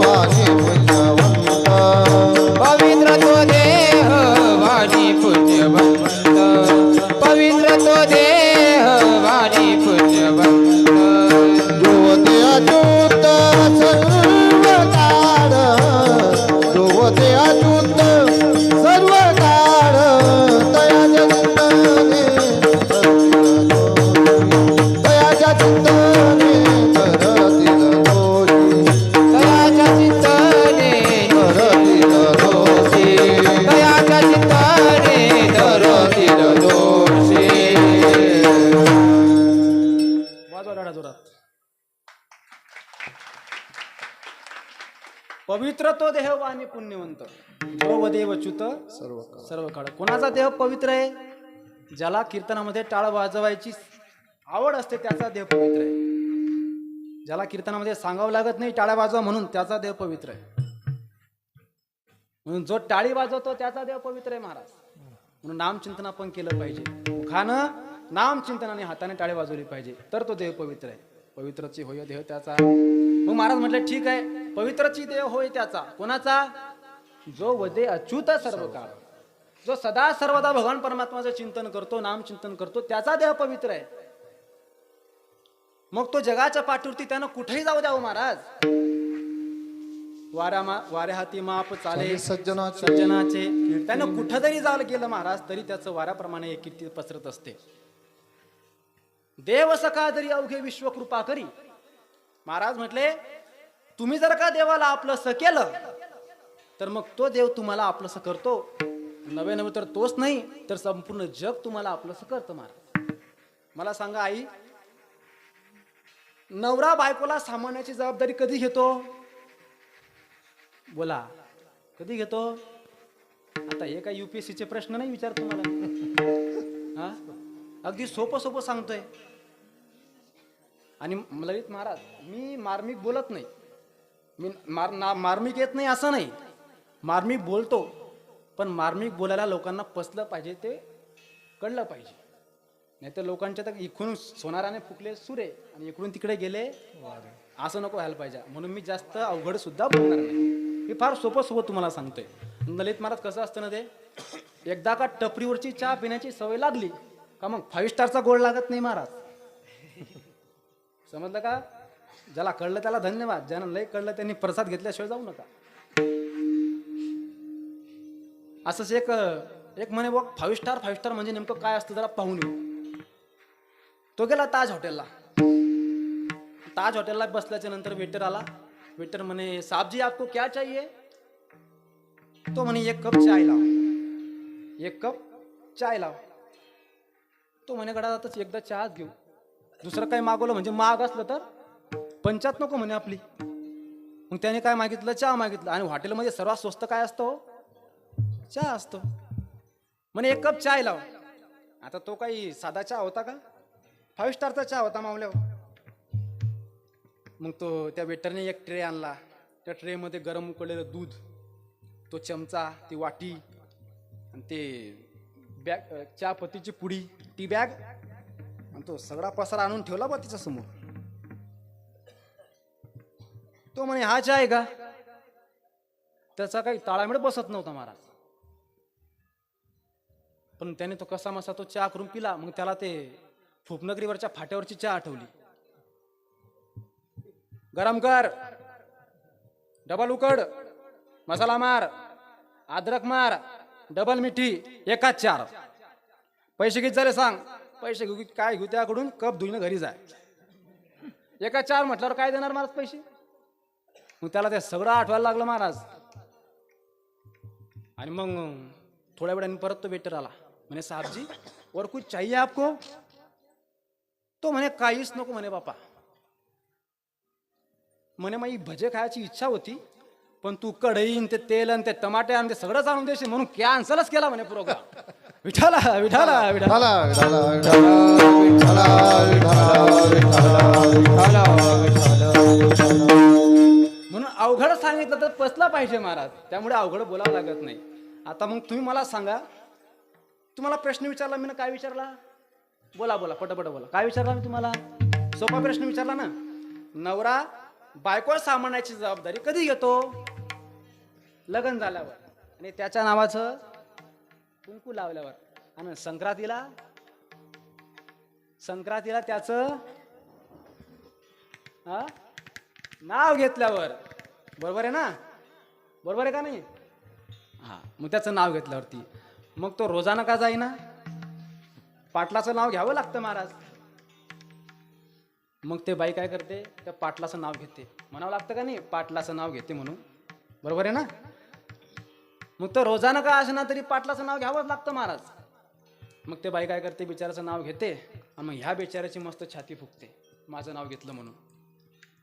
वाणी पुण्यवंत, पवित्र तो देह वाणी पुण्यवंत, पवित्र तो देह वाणी पुण्यवंत. जो ते अच्युत सर्व काळ, जो ते अच्युत सर्व काळ, तयाच्या चिंतने तयाच्या चिंतने करतील दोषी, तयाच्या चिंतने करतील दोषी. तयाच्या चिंतने धरतील दोषी. वाजवा डाडा जोरात. पवित्र तो देह वाणी पुण्यवंत, जो वदेव च्युत सर्व काळ. कोणाचा देह पवित्र आहे? ज्याला कीर्तनामध्ये टाळ वाजवायची आवड असते त्याचा देह पवित्र आहे. ज्याला कीर्तनामध्ये सांगावं लागत नाही टाळ्या वाजवा म्हणून, त्याचा देह पवित्र आहे. म्हणून जो टाळी वाजवतो त्याचा देह पवित्र आहे महाराज. म्हणून नामचिंतन आपण केलं पाहिजे. मुखानं नामचिंतनाने हाताने टाळी वाजवली पाहिजे, तर तो देह पवित्र आहे. पवित्रची होय देह त्याचा. मग महाराज म्हटले ठीक आहे, पवित्रची देह होय त्याचा. कोणाचा? जो वदे अच्युत सर्व काळ, जो सदा सर्वदा भगवान परमात्माचं चिंतन करतो, नामचिंतन करतो, त्याचा देह पवित्र आहे. मग तो जगाच्या पाठीवरती त्यानं कुठेही जाऊ द्यावं महाराज. वाऱ्या हाती माप चाले सज्जनाचे सज्जनाचे. त्यानं कुठं जरी जायला गेलं महाराज तरी त्याचं वाऱ्याप्रमाणे एक कीर्ती पसरत असते. देव सखा जरी अवघे विश्व कृपा करी. महाराज म्हटले तुम्ही जर का देवाला आपलंसं केलं तर मग तो देव तुम्हाला आपलंसं करतो. नवे नवे तर तोच नाही तर संपूर्ण जग तुम्हाला आपलंसं करतं. महाराज मला सांगा आई, नवरा बायकोला सांभाळण्याची जबाबदारी कधी घेतो? बोला, कधी घेतो? आता हे काय UPSC चे प्रश्न नाही विचार तुम्हाला. हा, अगदी सोपं सोपं सांगतोय. आणि ललित महाराज, मी मार्मिक बोलत नाही, मी मार्मिक येत नाही असं नाही, मार्मिक बोलतो. पण मार्मिक बोलायला लोकांना पचलं पाहिजे, ते कळलं पाहिजे. नाही तर लोकांच्या तर इकडून सोनाराने फुकले सुरे आणि इकडून तिकडे गेले, असं नको व्हायला पाहिजे. म्हणून मी जास्त अवघड सुद्धा बोलणार नाही. मी फार सोपं सोपं तुम्हाला सांगतोय. ललित महाराज कसं असतं ना, ते एकदा का टपरीवरची चहा पिण्याची सवय लागली का मग 5 स्टारचा गोड लागत नाही महाराज. समजलं का? ज्याला कळलं त्याला धन्यवाद, ज्यांना लय कळलं त्यांनी प्रसाद घेतल्याशिवाय जाऊ नका. असंच एक म्हणे बघ 5 स्टार म्हणजे नेमकं काय असतं जरा पाहून येऊ. तो गेला ताज हॉटेलला. ताज हॉटेलला बसल्याच्या नंतर वेटर आला. वेटर म्हणे साहब जी आपको क्या चाहिए? तो म्हणे 1 कप चाय लाव, 1 कप चाय लाव. तो म्हणे गडा जातच एकदा चहाच घेऊ, दुसरं काही मागवलं म्हणजे महाग असलं तर पंचायत नको म्हणे आपली. मग त्याने काय मागितलं? चहा मागितलं. आणि हॉटेलमध्ये सर्वात स्वस्त काय असतो? चहा असतो. म्हणे 1 कप चाय लाव. आता तो काही साधा चहा होता का? 5 स्टारचा चहा होता मावल्यावर. मग तो त्या वेटरने एक ट्रे आणला. त्या ट्रेमध्ये गरम उकळलेलं दूध, तो चमचा, ती वाटी आणि ते बॅग, चहापत्तीची पुडी, टी बॅग, आणि तो सगळा पसारा आणून ठेवला बा तिच्या समोर. तो म्हणे हा चहा आहे का? त्याचा काही ताळामेळ बसत नव्हता महाराज. पण त्याने तो कसा मसा तो चहा करून पिला. मग त्याला ते फुपनगरीवरच्या फाट्यावरची चहा आठवली. गरम कर, डबल उकड, मसाला मार, अद्रक मार, डबल मिठी, एकाच 4. पैसे किती झाले सांग? पैसे घेऊ काय घेऊ त्याकडून? कप धुईनं घरी जाय. एकाच 4 म्हटल्यावर काय देणार महाराज पैसे? मग त्याला ते सगळं आठवायला लागलं महाराज. आणि मग थोड्या वेळाने परत तो वेटर आला. म्हणे साहब जी और कुछ चाहिए आपको? तो म्हणे काहीच नको म्हणे बापा. म्हणे माझी भजे खायची इच्छा होती, पण तू कढई ते तेल आणि ते टमाटे आणि ते सगळंच आणून देशील म्हणून कॅन्सलच केला म्हणे प्रोग्राम. विठाला विठाला विठाला विठाला विठाला विठाला विठाला. म्हणून अवघड सांगितलं तर पचला पाहिजे महाराज, त्यामुळे अवघड बोलावं लागत नाही. आता मग तुम्ही मला सांगा, तुम्हाला प्रश्न विचारला मी ना, काय विचारला? बोला बोला पटपट बोला, काय विचारला मी तुम्हाला? सोपा प्रश्न विचारला ना. नवरा बायको सांभाळण्याची जबाबदारी कधी घेतो? लग्न झाल्यावर आणि त्याच्या नावाचं कुंकू लावल्यावर, आणि संक्रांतीला त्याचं नाव घेतल्यावर. बरोबर आहे ना? बरोबर आहे का नाही? हा, मग त्याचं नाव घेतल्यावरती मग तो रोजानं का जाईना? पाटलाचं नाव घ्यावं लागतं महाराज. मग ते बाई काय करते? त्या पाटलाचं नाव घेते. म्हणावं लागतं का नाही? पाटलाचं नाव घेते म्हणून. बरोबर आहे ना? मग तो रोजानं का असणार तरी पाटलाचं नाव घ्यावंच लागतं महाराज. मग ते बाई काय करते? बिचाराचं नाव घेते आणि मग ह्या बिचाराची मस्त छाती फुकते, माझं नाव घेतलं म्हणून.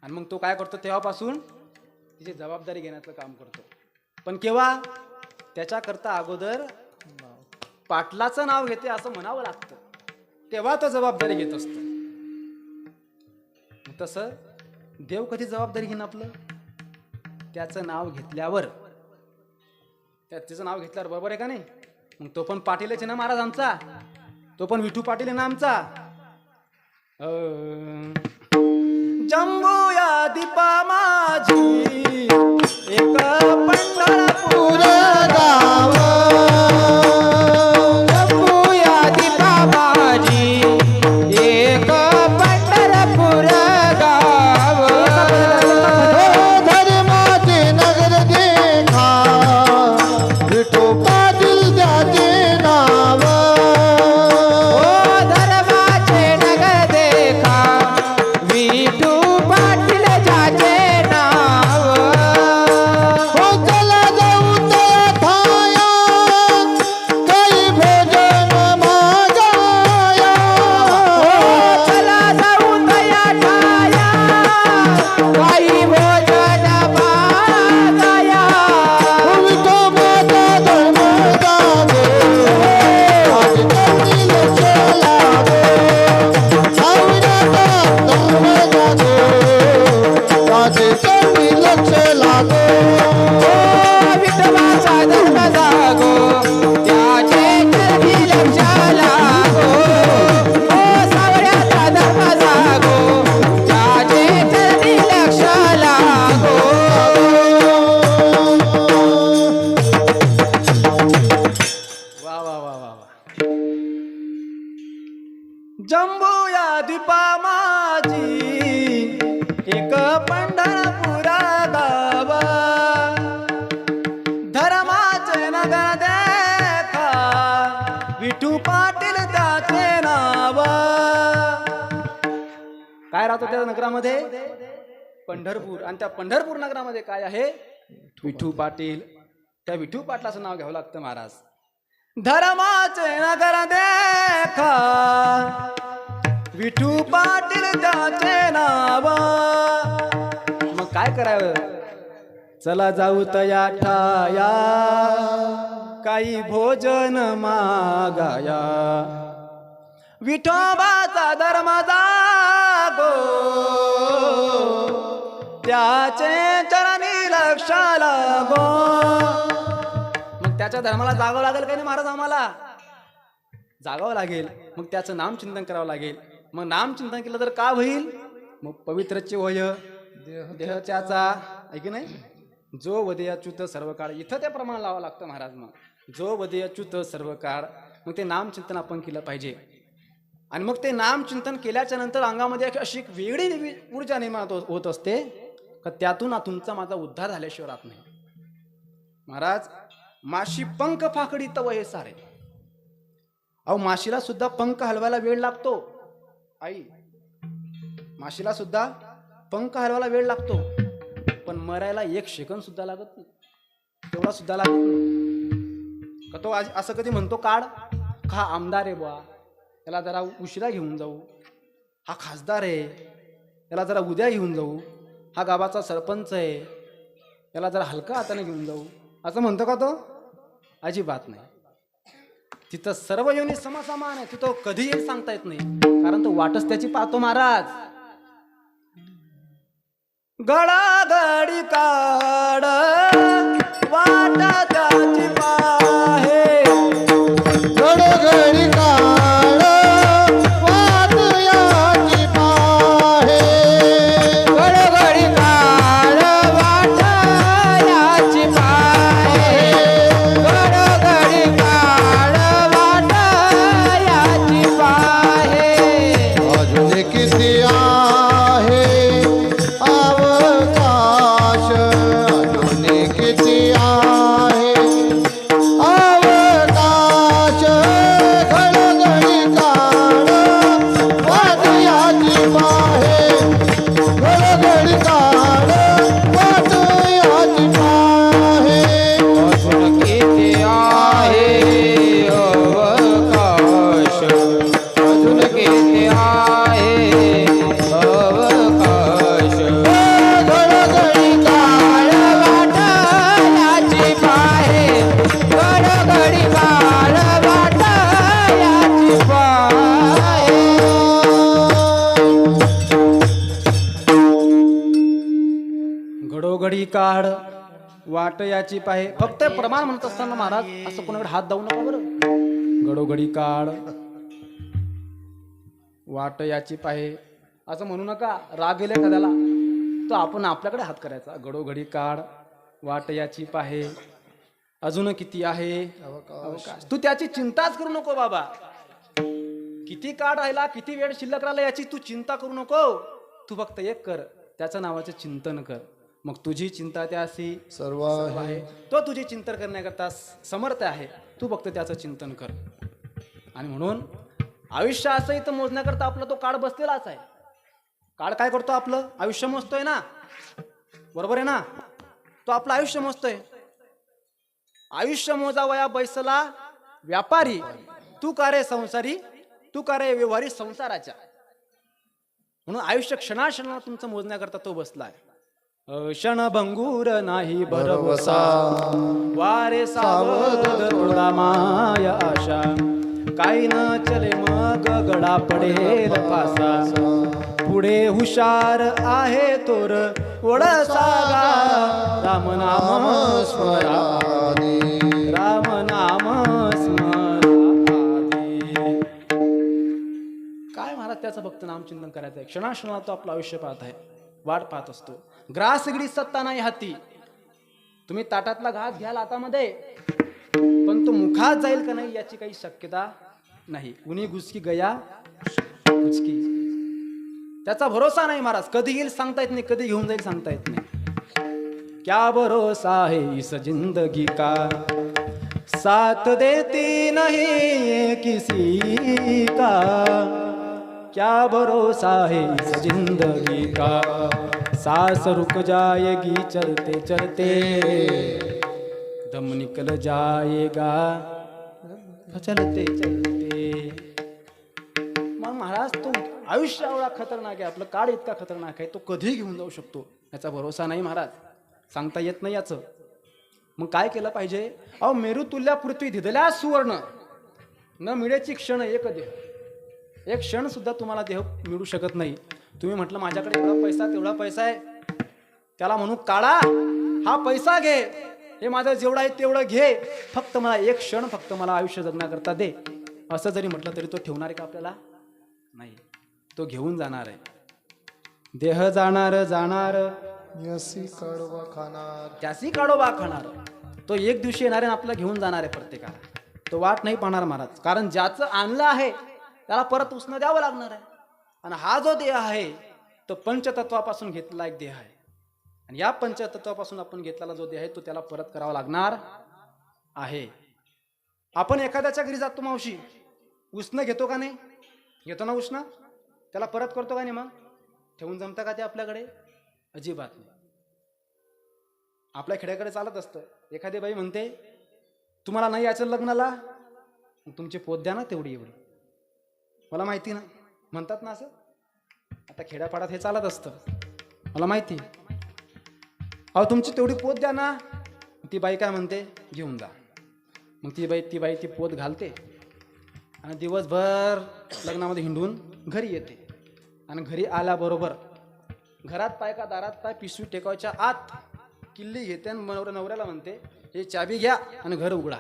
आणि मग तो काय करतो? तेव्हापासून तिची जबाबदारी घेण्याचं काम करतो. पण केव्हा? त्याच्याकरता अगोदर पाटलाचं नाव घेते असं म्हणावं लागतं, तेव्हा तो जबाबदारी घेत असतो. तसं देव कधी जबाबदारी घेईन आपलं? त्याचं नाव घेतल्यावर, त्याचं नाव घेतल्यावर. बरोबर आहे का नाही? मग तो पण पाटीलच आहे ना महाराज आमचा, तो पण विठू पाटील आहे ना आमचा. जंबूया दीपा माझी एक पंढरपूर गाव जंबूया दीपा माझी एक पंढरपूर गाव. धर्माचे नगर देखा विठू पाटील त्याचे नाव. ओ धर्माचे नगर देखा विठू पाटील ज्याचे नाव. हो चला जाऊ त्या ठाया काही भोजन मागाया. ओ चला जाऊ तया ठाया काही भोजन मागाया. विठोबाचा धर्म जागे आज त्यांनी लक्ष लागे. सावराचा धर्म जागे आज त्यांनी लक्ष लागे. ओ विठोबाचा धर्म जागो त्याचे चरणी लक्ष लागो. ओ सावऱ्याचा धर्म जागो त्याचे चरणी लक्ष लागो. वा वा वा वा वा. जंबूया दीपा माझी एक पंढरपुरा गाव. धर्माचे नगर देखा विठू पाटील त्याचे नाव. काय राहतो त्या नगरामध्ये? पंढरपूर. आणि त्या पंढरपूर नगरामध्ये काय आहे? विठू पाटील. त्या विठू पाटलाचं नाव घ्यावं लागतं महाराज. धर्माचे नगर देखा विठू पाटील त्याचे नाव. मग काय करावं? चला जाऊ तया ठाया काही भोजन मागाया. विठोबाचा धर्म जागो त्याचे चरणी लक्ष लागो. मग त्याच्या धर्माला जागावं लागेल काही नाही महाराज? आम्हाला जागावं लागेल. मग त्याचं नामचिंतन करावं लागेल. मग नामचिंतन केलं तर का होईल? मग पवित्रचे वय देहच्याचा आहे की नाही? जो वदयाच्युत सर्व काळ, इथं त्या प्रमाण लावावं लागतं महाराज. मग जो वदयाच्युत सर्व काळ, मग ते नामचिंतन आपण केलं पाहिजे. आणि मग ते नामचिंतन केल्याच्या नंतर अंगामध्ये अशी एक वेगळी ऊर्जा निर्माण होत असते का त्यातून तुमचा माझा उद्धार झाल्याशिवाय राहत नाही महाराज. माशी पंख फाकडी तव हे सारे. अहो माशीला सुद्धा पंख हलवायला वेळ लागतो. आई, माशीला सुद्धा पंख हलवायला वेळ लागतो, पण मरायला 1 सेकंद सुद्धा लागत नाही. तेवढा सुद्धा लागत नाही का? तो आज असं कधी म्हणतो काढ हा आमदार आहे बुवा, याला जरा उशिरा घेऊन जाऊ. हा खासदार आहे, याला जरा उद्या घेऊन जाऊ. हा गावाचा सरपंच आहे, याला जरा हलका हाताने घेऊन जाऊ. असं म्हणतो का तो? अजिबात नाही. तिथं सर्व योनी समसमान आहे, तिथं कधी येईल सांगता येत नाही, कारण तो वाटच त्याची पाहतो महाराज. गडागडी काढ वाटा त्याची पाहे, गडगडी काढ वाट याची पाहे, गडगडी काढ वाट याची पाहे, गडगडी काढ वाट याची पाहे. अजून किती आहे अवकाश, अजून किती आहे अवकाश, गडगडी काढ वाट याची पाहे, गडगडी काढ वाट याची पाहे. अजून किती आहे अवकाश, अजून किती आहे अवकाश. गडगडी काढ वाट याची पाहे, गडगडी काढ वाट याची पाहे. घडोघडी काढ वाट याची पाहे. फक्त प्रमाण म्हणत असताना महाराज असं कोणाकडे हात दाऊ नका बरं. घडोघडी काढ वाट याची पाहे असं म्हणू नका. राग गेले एखाद्याला तो आपण आपल्याकडे हात करायचा. घडोघडी काढ वाट याची पाहे, अजून किती आहे अवकाश. तू त्याची चिंताच करू नको बाबा. किती काळ राहिला, किती वेळ शिल्लक राहिला याची तू चिंता करू नको. तू फक्त एक कर, त्याचं नावाचं चिंतन कर. मग तुझी चिंता त्याशी सर्व आहे. आहे. तो तुझी चिंतन करण्याकरता समर्थ आहे. तू फक्त त्याचं चिंतन कर. आणि म्हणून आयुष्य असं इथं मोजण्याकरता आपला तो काळ बसलेलाच आहे. काळ काय करतो? आपलं आयुष्य मोजतोय ना, बरोबर आहे ना. तो आपलं आयुष्य मोजतोय. आयुष्य मोजावया बैसला व्यापारी, तू का रे संसारी, तू का रे व्यवहारी संसाराच्या. म्हणून आयुष्य क्षणाक्षणाला तुमचं मोजण्याकरता तो बसलाय. क्षण भंगूर नाही भरवसा, वारे सावध थोडा माया आशा. काही न चले मग गडा पडेल फासा, पुढे हुशार आहे तोर ओळसागा. राम नाम स्मरा, राम नाम स्मरादी. काय महाराज त्याचं फक्त नामचिंतन करायचं आहे. क्षणाक्षणाला तो आपलं आयुष्य पाहत आहे, वाट पाहत असतो. ग्रासगडी सत्ता नाही हाती. तुम्ही ताटातला घास घ्याल हातामध्ये, पण तो मुखात जाईल का नाही याची काही शक्यता नाही. उनी घुसकी गया घुसकी, त्याचा भरोसा नाही महाराज. कधी येईल सांगता येत नाही, कधी घेऊन जाईल सांगता येत नाही. क्या भरोसा है इस जिंदगी का, साथ देती नहीं किसी का. क्या भरोसा है इस जिंदगी का, सांस रुक जाएगी चलते चलते, दम निकल जाएगा चलते चलते. मग महाराज तो आयुष्य एवढा खतरनाक आहे, आपलं काळ इतका खतरनाक आहे, तो कधी घेऊन जाऊ शकतो याचा भरोसा नाही महाराज. सांगता येत नाही याचं. मग काय केलं पाहिजे? अहो मेरू तुल्या पृथ्वी धिदल्या सुवर्ण, न मिळेची क्षण एक देह. एक क्षण सुद्धा तुम्हाला देह मिळू शकत नाही. तुम्ही म्हटलं माझ्याकडे एवढा पैसा तेवढा पैसा आहे, त्याला म्हणू काळा हा पैसा घे, हे माझं जेवढं आहे तेवढं घे, फक्त मला एक क्षण फक्त मला आयुष्य जगण्याकरता दे. असं जरी म्हटलं तरी तो ठेवणार आहे का आपल्याला? नाही, तो घेऊन जाणार आहे. देह जाणार जाणार, यसी कडवा खाणार, त्यासी काढोबा खाणार. तो एक दिवशी येणार आहे, आपल्याला घेऊन जाणार आहे प्रत्येकाला. तो वाट नाही पाहणार महाराज, कारण ज्याचं आणलं आहे त्याला परत उसणं द्यावं लागणार आहे. आणि हा जो देह आहे तो पंचतत्वापासून घेतलेला एक देह आहे. आणि या पंचतत्वापासून आपण घेतलेला जो देह आहे तो त्याला परत करावा लागणार आहे. आपण एखाद्याच्या घरी जातो मावशी, उसणं घेतो का नाही? घेतो ना उसणं, त्याला परत करतो का नाही? मग ठेवून जमतं का ते आपल्याकडे? अजिबात नाही. आपल्या खेड्याकडे चालत असतं. एखादी बाई म्हणते तुम्हाला नाही याचं लग्नाला, तुमची पोत द्या ना तेवढी एवढी. मला माहिती ना, म्हणतात ना असं. आता खेड्यापाड्यात हे चालत असतं, मला माहिती. अहो तुमची तेवढी पोत द्या ना. ती बाई काय म्हणते? घेऊन जा. मग ती बाई ती पोत घालते आणि दिवसभर लग्नामध्ये हिंडून घरी येते आणि घरी आल्याबरोबर घरात पाय का दारात पाय पिशवी टेकायच्या आत किल्ली घेते आणि नवऱ्याला म्हणते हे चाबी घ्या आणि घर उघडा,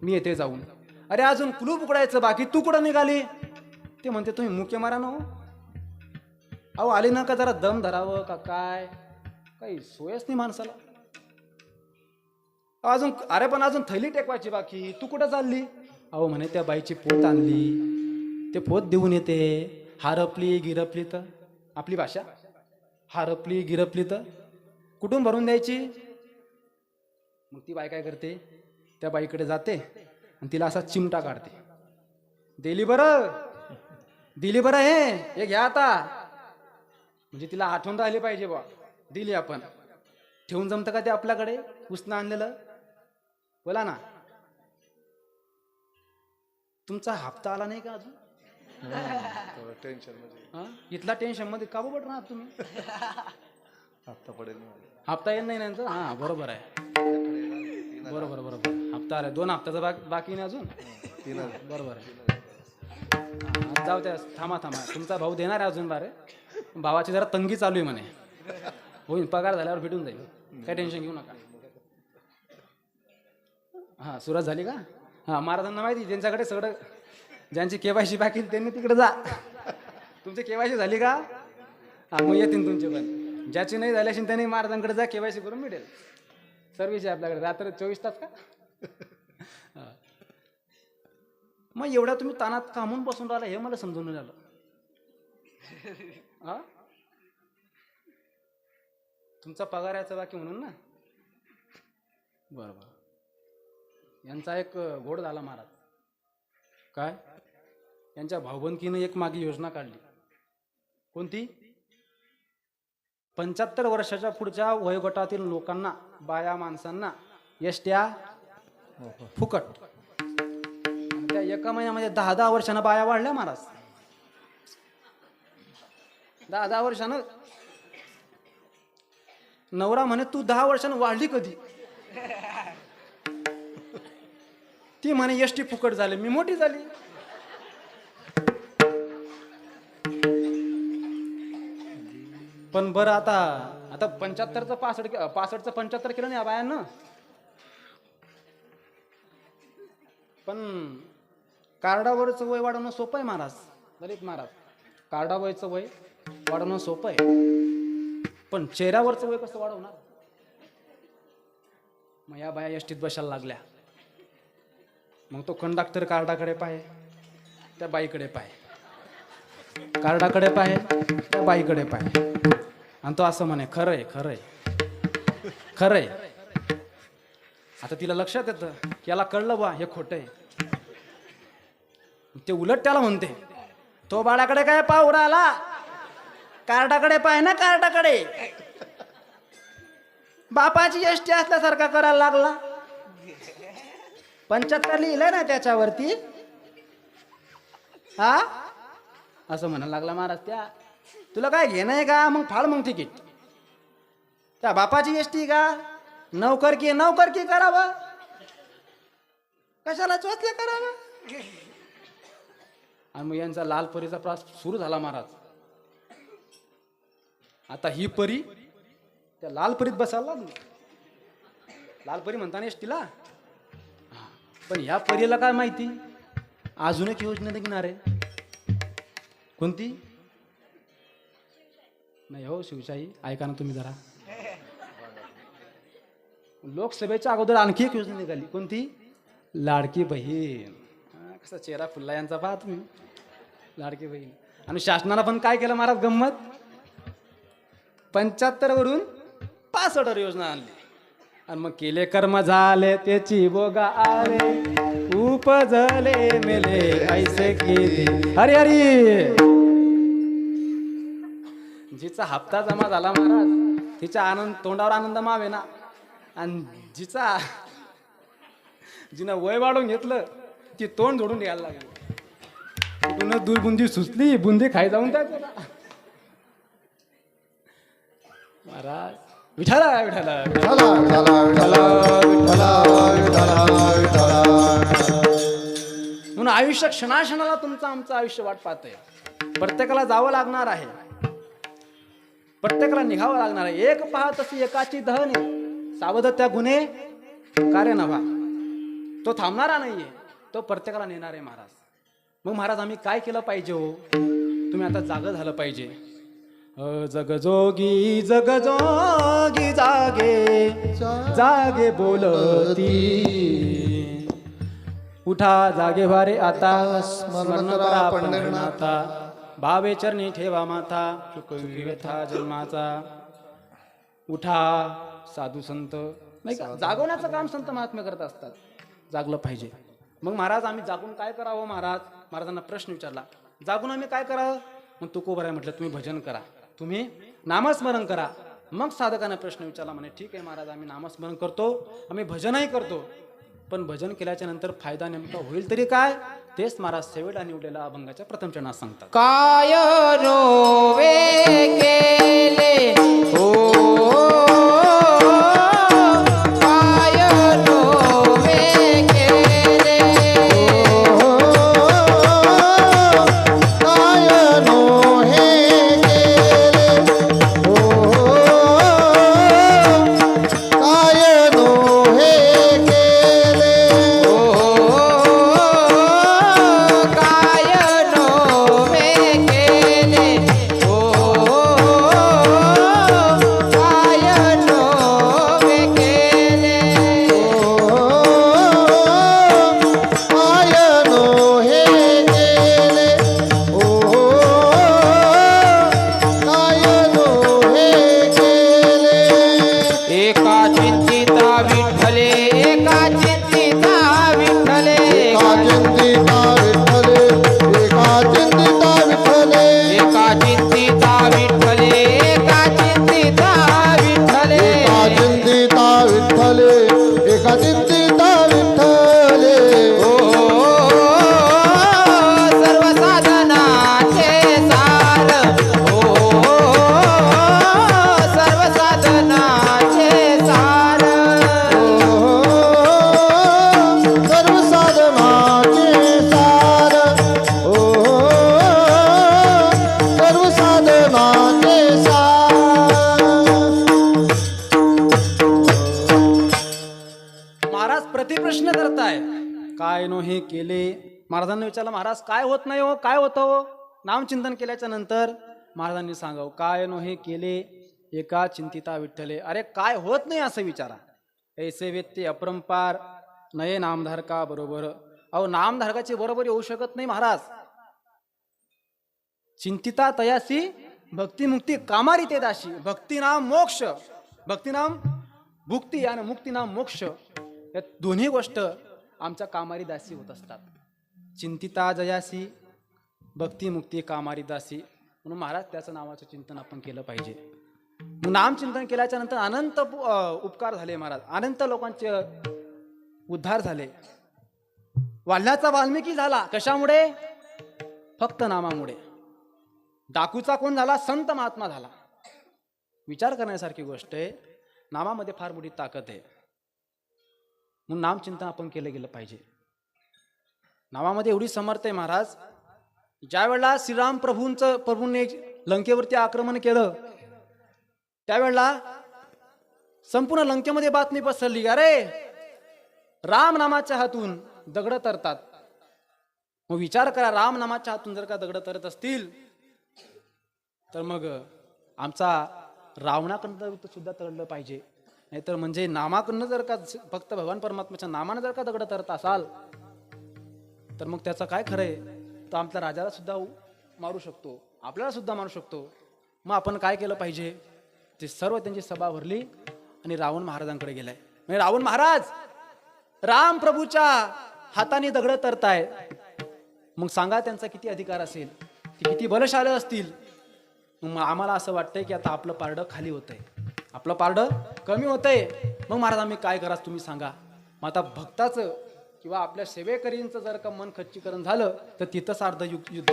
मी येते जाऊन. अरे अजून कुलूप उघडायचं बाकी, तू कुठं निघाली? ते म्हणते तुम्ही मुके मारा ना हो. अहो आली ना का जरा दम धरावं का काय, काही सोयच नाही माणसाला. अजून अरे पण अजून थैली टेकवायची बाकी, तू कुठं चालली? अहो म्हणे त्या बाईची पोत आणली, ते पोत देऊन येते. हारपली गिरपली तर आपली भाषा, हारपली गिरपली तर कुठून भरून द्यायची? मग ती बाई काय करते, त्या बाईकडे जाते आणि तिला असा चिमटा काढते. दिली बरं, दिली बरं, हे घ्या आता. म्हणजे तिला आठवण राहिली पाहिजे बा, दिली आपण. ठेवून जमतं का ते आपल्याकडे उसनं आणलेलं? बोला ना. तुमचा हप्ता आला नाही का अजून? टेन्शन मध्ये. हा? इथला टेन्शन मध्ये का बट राहत तुम्ही? हप्ता पडेल. हप्ता येत नाही नंतर. हा बरोबर आहे, बरोबर बरोबर. हप्ता आला, 2 हप्त्याचा बाकी नाही अजून. 3 बरोबर आहे. हा, जाऊ द्या, थांबा थांबा, तुमचा भाऊ देणार आहे अजून बारे. भावाची जरा तंगी चालू आहे म्हणे, होईल पगार झाल्यावर भेटून जाईल, काही टेन्शन घेऊ नका. हा सुरुवात झाली का? हा महाराजांना माहिती, ज्यांच्याकडे सगळं, ज्यांची केवायसी बाकी त्यांनी तिकडे जा. तुमची केवायसी झाली का? हा मग येतील तुमचे पण. ज्याची नाही झाली असेल त्यांनी महाराजांकडे जा, केवायसी करून मिळेल. सर्व्हिस आहे आपल्याकडे, रात्र 24 तास का? मग एवढ्या तुम्ही तानात कामून बसून राहिला हे मला समजून नाही आलं. हा तुमचा पगार याचा बाकी म्हणून ना. बरोबर. यांचा एक घोड झाला महाराज. काय? यांच्या भाऊबंदकीनं एक मागे योजना काढली. कोणती? 75 वर्षाच्या पुढच्या वयोगटातील लोकांना, बाया माणसांना एसट्या फुकट. त्या एका महिन्यामध्ये 10 वर्षानं बाया वाढल्या महाराज. 10 वर्षानं. नवरा म्हणे तू 10 वर्षानं वाढली कधी? ती म्हणे एसटी फुकट झाली, मी मोठी झाली. पण बरं आता 75चं 65चं 75 केलं नाही या बायांना. पण कार्डावरचं वय वाढवणं सोपं आहे महाराज. दलित महाराज, कार्डावरचं वय वाढवणं सोपं आहे, पण चेहऱ्यावरचं वय कसं वाढवणार? मग या बाया एसटीत बसायला लागल्या. मग तो कंडक्टर कार्डाकडे पाहे, त्या बाईकडे पाहे, कार्डाकडे पाहे, त्या बाईकडे पाहे, आणि तो असं म्हणे खरंय खरंय खरंय. आता तिला लक्षात येतं की याला कळलं बा हे खोटं आहे. ते उलट त्याला म्हणते तो बाळाकडे काय पाहू राहिला, कार्डाकडे पाहे ना, कार्डाकडे. बापाची एसटी असल्यासारखा करायला लागला. 75 लिहिलंय ना त्याच्यावरती. हा असं म्हणायला लागला महाराज. त्या तुला काय घेणं आहे का? मग फाळ मग तिकीट. त्या बापाची एसटी का? नौकरकी नौकरकी करावं, कशाला चोचले करावं. आणि मग यांचा लाल परीचा त्रास सुरू झाला महाराज. आता ही परी त्या लाल परीत बसायला लागली. लाल परी म्हणताना एसटीला. पण ह्या परीला काय माहिती, अजून एक योजना निघणार आहे. कोणती? नाही हो शिवशाही, ऐका ना तुम्ही जरा. लोकसभेच्या अगोदर आणखी एक योजना निघाली. कोणती? लाडकी बहीण. कसा चेहरा फुलला यांचा पहा तुम्ही. लाडकी बहीण. आणि शासनाला पण काय केलं महाराज गंमत, 75 वरून 65 योजना आणली. आणि मग केले कर्म झाले त्याची बोगा आले, उपजले मेले ऐसे केले. हरी हरी. जिचा हप्ता जमा झाला महाराज, तिच्या आनंद तोंडावर आनंद मावे ना. आणि जिनं वय वाढून घेतलं ती तोंड जोडून घ्यायला लागली. कुठून दूर बुंदी सुचली, बुंदी खाई जाऊन त्या महाराज. विठाला विठाला विठ्ठला विठ्ठला विठ्ठला विठ्ठला विठ्ठला विठ्ठला. म्हणून म्हणून आयुष्य क्षणाक्षणाला तुमचं आमचं आयुष्य वाट पाहतंय. प्रत्येकाला जावं लागणार आहे, प्रत्येकाला निघावं लागणार आहे. एक पहा तशी एकाची दहनी, सावध त्या गुन्हे कार्य नव्हा. तो थांबणारा नाहीये, तो प्रत्येकाला नेणार आहे महाराज. मग महाराज आम्ही काय केलं पाहिजे हो? तुम्ही आता जागं झालं पाहिजे. जगजोगी जगजोगी जागे जागे बोलती, उठा जागे भारे आता, स्मरण करा पंढरनाथा, भावे चरणी ठेवा माथा, चुकवी व्यथा जन्माचा. उठा साधू संत, नाही का, जागवण्याचं काम संत महात्मे करत असतात. जागलं पाहिजे. मग महाराज आम्ही जागून काय करावं महाराज? महाराजांना प्रश्न विचारला, जागून आम्ही काय करावं? मग तुकोबराय म्हटलं, तुम्ही भजन करा, तुम्ही नामस्मरण करा. मग साधकाने प्रश्न विचारला, म्हणे ठीक आहे महाराज, आम्ही नामस्मरण करतो, आम्ही भजनही करतो, पण भजन केल्याच्या नंतर फायदा नेमका होईल तरी काय? तेच महाराज सेवेला निवडलेल्या अभंगाच्या प्रथम चरणात सांगतात. काय नोवे केले हो, काय नोवे केले, काय नोहे केले हो, काय नोहे केले हो, काय नोवे केले हो, काय नोवे केले, काय नोहे केले हो, काय नोहे केले. एका चिंतिता विठ्ठले, एका चिंतिता विठ्ठले, एका चिंतिता विठ्ठले, एका चिंतिता विठ्ठले, एका चिंतिता विठ्ठले, एका चिंतिता विठ्ठले, एका चिंतिता विठ्ठले, एका चिंतिता विठ्ठले. ओ सर्व साधनाचे सार, ओ सर्व साधनाचे सार, सर्व साधनाचे सार, ओ सर्व साधनाचे सार. महाराज प्रतिप्रश्न करताय, काय नो हे केले. महाराजांनी विचारलं, महाराज काय होत नाही हो, काय होतं हो नामचिंतन केल्याच्या नंतर? महाराजांनी सांगावं, काय नो हे केले, एका चिंतिता विठ्ठले. अरे काय होत नाही असं विचारा. ऐसे व्यक्ती अपरंपार नये नामधारका बरोबर. अहो नामधारकाची बरोबर येऊ शकत नाही महाराज. चिंतिता तयासी भक्ती मुक्ती कामारी ते दाशी. भक्ती नाम मोक्ष, भक्ती नाम भुक्ती आणि मुक्ती नाम मोक्ष, या दोन्ही गोष्ट आमच्या कामारी दासी होत असतात. चिंतिता जयासी, भक्ती मुक्ती कामारी दासी. म्हणून महाराज त्याचं नावाचं चिंतन आपण केलं पाहिजे. नाम चिंतन केल्याच्या नंतर अनंत उपकार झाले महाराज, अनंत लोकांचे उद्धार झाले. वाल्याचा वाल्मिकी झाला कशामुळे? फक्त नामामुळे. डाकूचा कोण झाला? संत महात्मा झाला. विचार करण्यासारखी गोष्ट आहे. नामामध्ये फार मोठी ताकद आहे. म्हणून नामचिंतन आपण केलं गेलं पाहिजे. नामामध्ये एवढी समर्थ आहे महाराज. ज्या वेळेला श्रीराम प्रभूंनी लंकेवरती आक्रमण केलं, त्यावेळेला संपूर्ण लंकेमध्ये बातमी पसरली, अरे राम नामाच्या हातून दगड तरतात. मग विचार करा, राम नामाच्या हातून जर का दगड तरत असतील तर मग आमचा रावणाकडनं सुद्धा तरडलं पाहिजे. नाहीतर म्हणजे नामाकडनं जर का फक्त भगवान परमात्म्याच्या नामानं जर का दगड तरत असाल तर मग त्याचं काय खरंय? तो आमच्या राजाला सुद्धा मारू शकतो, आपल्याला सुद्धा मारू शकतो. मग आपण काय केलं पाहिजे? ते सर्व त्यांची सभा भरली आणि रावण महाराजांकडे गेलाय. म्हणजे रावण महाराज राम प्रभूच्या हाताने दगड तरताय, मग सांगा त्यांचा किती अधिकार असेल, ते किती बलशाली असतील. मग आम्हाला असं वाटतंय की आता आपलं पारडं खाली होतंय, आपलं पारडं कमी होतंय. मग महाराज आम्ही काय करायचं तुम्ही सांगा. मग आता भक्ताचं किंवा आपल्या सेवेकरींचं जर का मन खच्चीकरण झालं तर तिथंच अर्ध युद्ध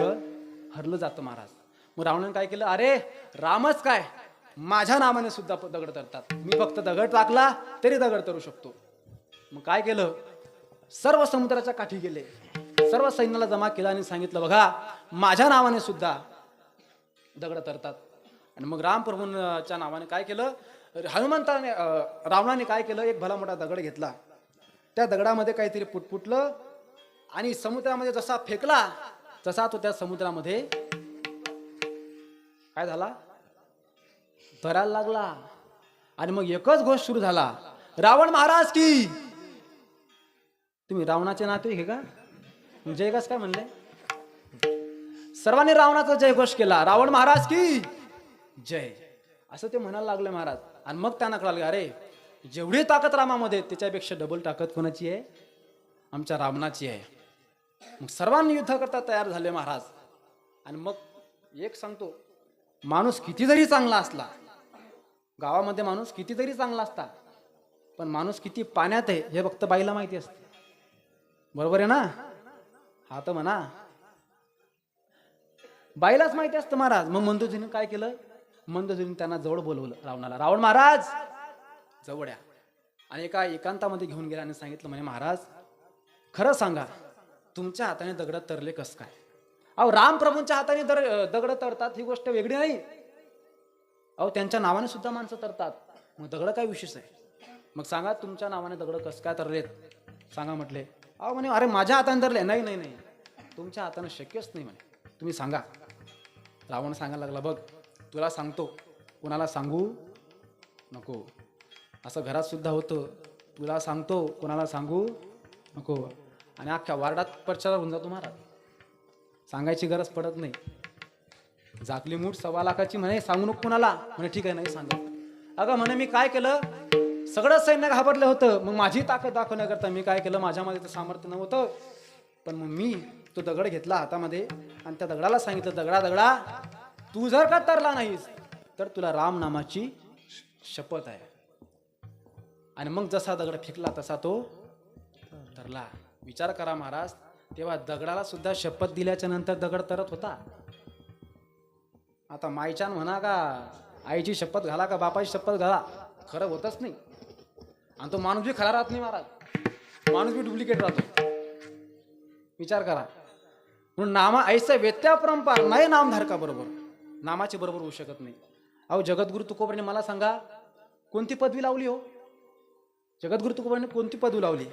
हरलं जातं महाराज. मग रावणाने काय केलं? अरे रामच काय, माझ्या नामाने सुद्धा दगड तरतात, मी फक्त दगड टाकला तरी दगड तरू शकतो. मग काय केलं? सर्व समुद्राच्या काठी गेले, सर्व सैन्याला जमा केला आणि सांगितलं, बघा माझ्या नावाने सुद्धा दगड तरतात. आणि मग रामप्रभूंच्या नावाने काय केलं, हनुमंताने रावणाने काय केलं, एक भला मोठा दगड घेतला, त्या दगडामध्ये काहीतरी पुटपुटलं आणि समुद्रामध्ये जसा फेकला तसा तो त्या समुद्रामध्ये काय झाला, तरायला लागला. आणि मग एकच गोष्ट सुरू झाला, रावण महाराज की. तुम्ही रावणाचे नाते हे का जय घोष काय म्हणले, सर्वांनी रावणाचा जय घोष केला, रावण महाराज की जय असं ते म्हणायला लागले महाराज. आणि मग त्यांना कळालं, अरे जेवढी ताकद रामामध्ये त्याच्यापेक्षा डबल ताकद कोणाची आहे, आमच्या रावणाची आहे. मग सर्वांनी युद्ध करता तयार झाले महाराज. आणि मग एक सांगतो, माणूस किती जरी चांगला असला, गावामध्ये माणूस किती जरी चांगला असता, पण माणूस किती पाण्यात आहे हे फक्त बाईला माहिती असते. बरोबर आहे ना, हा तर म्हणा, बाईलाच माहिती असतं महाराज. मग मंदोजीने काय केलं, मंदोजीने त्यांना जवळ बोलवलं रावणाला, रावण महाराज जवळ या. आणि एका एकांतामध्ये घेऊन गेला आणि सांगितलं, म्हणे महाराज खरं सांगा, तुमच्या हाताने दगड तरले कस काय. अहो रामप्रभूंच्या हाताने दगड तरतात ही गोष्ट वेगळी नाही, अहो त्यांच्या नावाने सुद्धा माणसं तरतात, मग दगड काय विशेष आहे. मग सांगा तुमच्या नावाने दगड कस काय तरलेत, सांगा म्हटले. अहो म्हणे अरे माझ्या हाताने धरले, नाही नाही नाही तुमच्या हाताने शक्यच नाही म्हणे, तुम्ही सांगा. रावण सांगायला लागला, बघ तुला सांगतो, कुणाला सांगू नको, असं घरात सुद्धा होतं, तुला सांगतो कुणाला सांगू नको. आणि अख्ख्या वार्डात प्रचार होऊन जातो महाराज, सांगायची गरज पडत नाही. झाकली मूठ 1.25 लाखाची म्हणे, सांगू नको कुणाला, म्हणे ठीक आहे नाही सांगत. अगं म्हणे मी काय केलं, सगळं सैन्य घाबरलं होतं, मग माझी ताकद दाखवण्याकरता मी काय केलं, माझ्यामध्ये तर सामर्थ्य नव्हतं, पण मग मी तो दगड घेतला हातामध्ये आणि त्या दगडाला सांगितलं, दगडा दगडा तू जर का तरला नाहीस तर तुला राम नामाची शपथ आहे. आणि मग जसा दगड फेकला तसा तो तरला. विचार करा महाराज, तेव्हा दगडाला सुद्धा शपथ दिल्याच्या नंतर दगड तरत होता. आता मायच्यान म्हणा का आईची शपथ घाला का बापाची शपथ घाला, खरं होतच नाही. आणि तो माणूस बी खरा राहत नाही महाराज, माणूस बी डुप्लिकेट राहतो. विचार करा. म्हणून नामा ऐसा व्यत्या परंपार नाही नामधारका बरोबर, नामाचे बरोबर होऊ शकत नाही. अहो जगद्गुरु तुकोबांनी मला सांगा कोणती पदवी लावली हो, जगद्गुरु तुकोबांनी कोणती पदवी लावली.